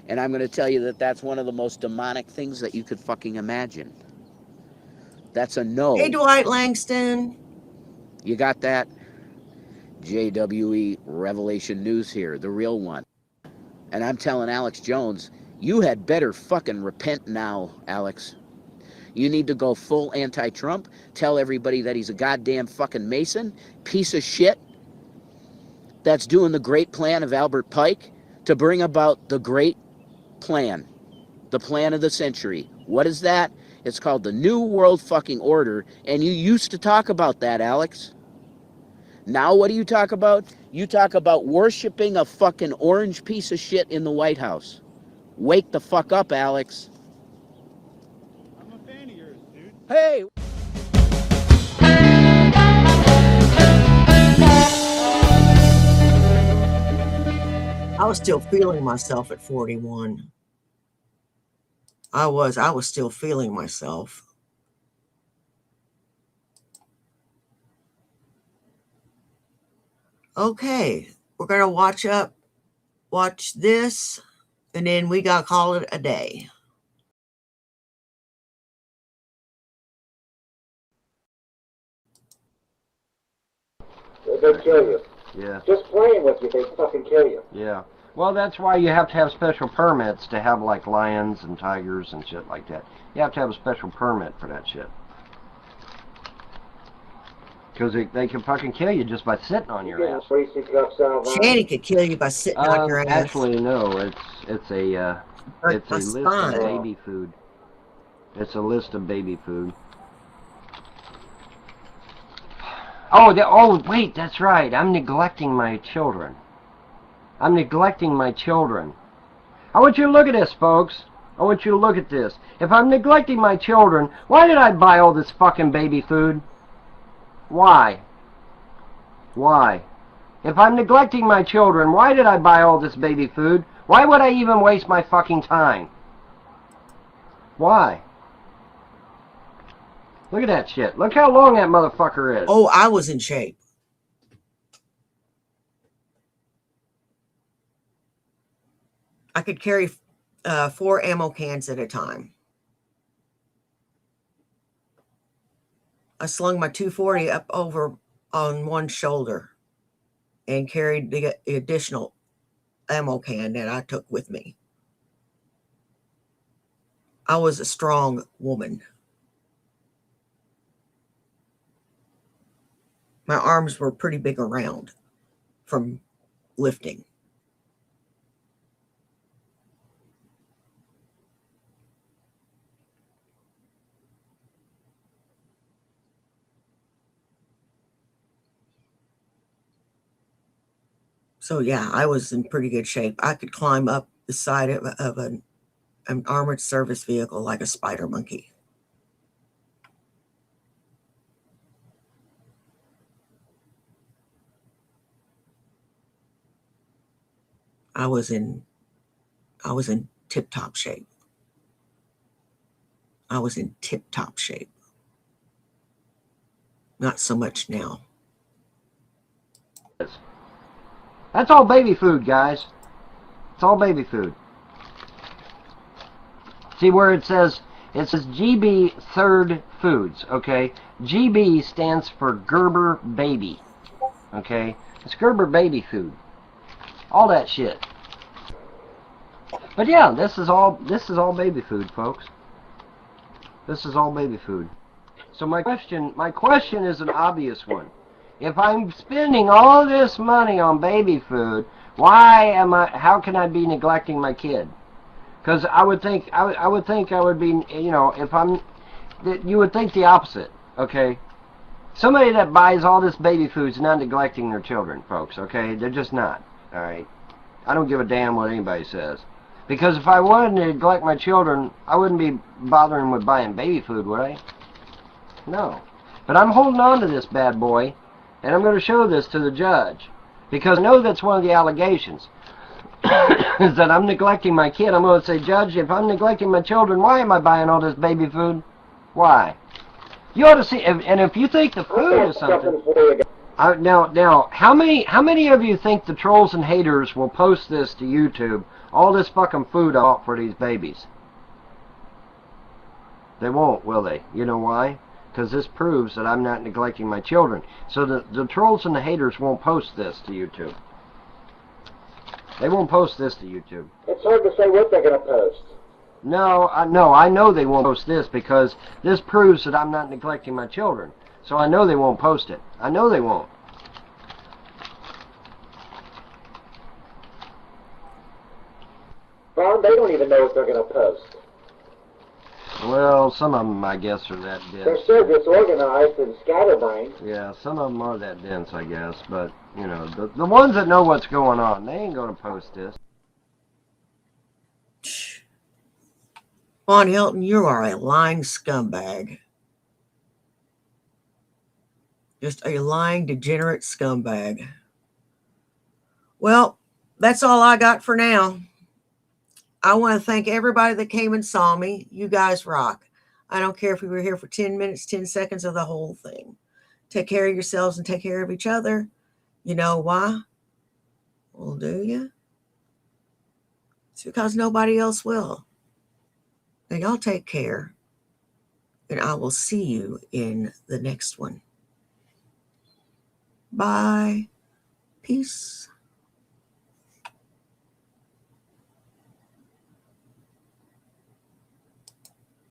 And I'm going to tell you that that's one of the most demonic things that you could fucking imagine. That's a no. Hey, Dwight Langston. You got that? JWE Revelation News here, the real one. And I'm telling Alex Jones, you had better fucking repent now, Alex. You need to go full anti-Trump, tell everybody that he's a goddamn fucking Mason, piece of shit, that's doing the great plan of Albert Pike to bring about the great plan, the plan of the century. What is that? It's called the New World fucking Order, and you used to talk about that, Alex. Now what do you talk about? You talk about worshiping a fucking orange piece of shit in the White House. Wake the fuck up, Alex. I'm a fan of yours, dude. Hey! I was still feeling myself at 41. I was still feeling myself. Okay, we're gonna watch this, and then we gotta call it a day. They'll kill you. Yeah. Just playing with you, they fucking kill you. Yeah. Well, that's why you have to have special permits to have like lions and tigers and shit like that. You have to have a special permit for that shit. Because they can fucking kill you just by sitting on your ass. Shanny could kill you by sitting on your ass. Actually, no. It's a list of baby food. It's a list of baby food. Oh, wait, that's right. I'm neglecting my children. I'm neglecting my children. I want you to look at this, folks. I want you to look at this. If I'm neglecting my children, why did I buy all this fucking baby food? Why? Why? If I'm neglecting my children, why did I buy all this baby food? Why would I even waste my fucking time? Why? Look at that shit. Look how long that motherfucker is. Oh, I was in shape. I could carry 4 ammo cans at a time. I slung my 240 up over on one shoulder and carried the additional ammo can that I took with me. I was a strong woman. My arms were pretty big around from lifting. So yeah, I was in pretty good shape. I could climb up the side of an armored service vehicle like a spider monkey. I was in tip-top shape. I was in tip-top shape. Not so much now. That's all baby food, guys. It's all baby food. See where it says GB Third Foods, okay? GB stands for Gerber Baby, okay? It's Gerber baby food. All that shit. But yeah, this is all baby food, folks. This is all baby food. So my question is an obvious one. If I'm spending all this money on baby food, how can I be neglecting my kid? Because I would think I would be, you would think the opposite, okay? Somebody that buys all this baby food is not neglecting their children, folks, okay? They're just not, all right? I don't give a damn what anybody says. Because if I wanted to neglect my children, I wouldn't be bothering with buying baby food, would I? No. But I'm holding on to this bad boy, and I'm going to show this to the judge. Because I know that's one of the allegations, is that I'm neglecting my kid. I'm going to say, Judge, if I'm neglecting my children, why am I buying all this baby food? Why? You ought to see, and if you think the food is something... Now, how many of you think the trolls and haters will post this to YouTube? All this fucking food I bought for these babies. They won't, will they? You know why? Because this proves that I'm not neglecting my children. So the trolls and the haters won't post this to YouTube. They won't post this to YouTube. It's hard to say what they're going to post. No, I know they won't post this because this proves that I'm not neglecting my children. So I know they won't post it. I know they won't. Ron, they don't even know what they're going to post. Well, some of them, I guess, are that dense. They're so disorganized and scatterbrained. Yeah, some of them are that dense, I guess. But, you know, the ones that know what's going on, they ain't going to post this. Von Hilton, you are a lying scumbag. Just a lying, degenerate scumbag. Well, that's all I got for now. I want to thank everybody that came and saw me. You guys rock. I don't care if we were here for 10 minutes, 10 seconds, or the whole thing. Take care of yourselves and take care of each other. You know why? Well, do you? It's because nobody else will. Now, y'all take care. And I will see you in the next one. Bye. Peace.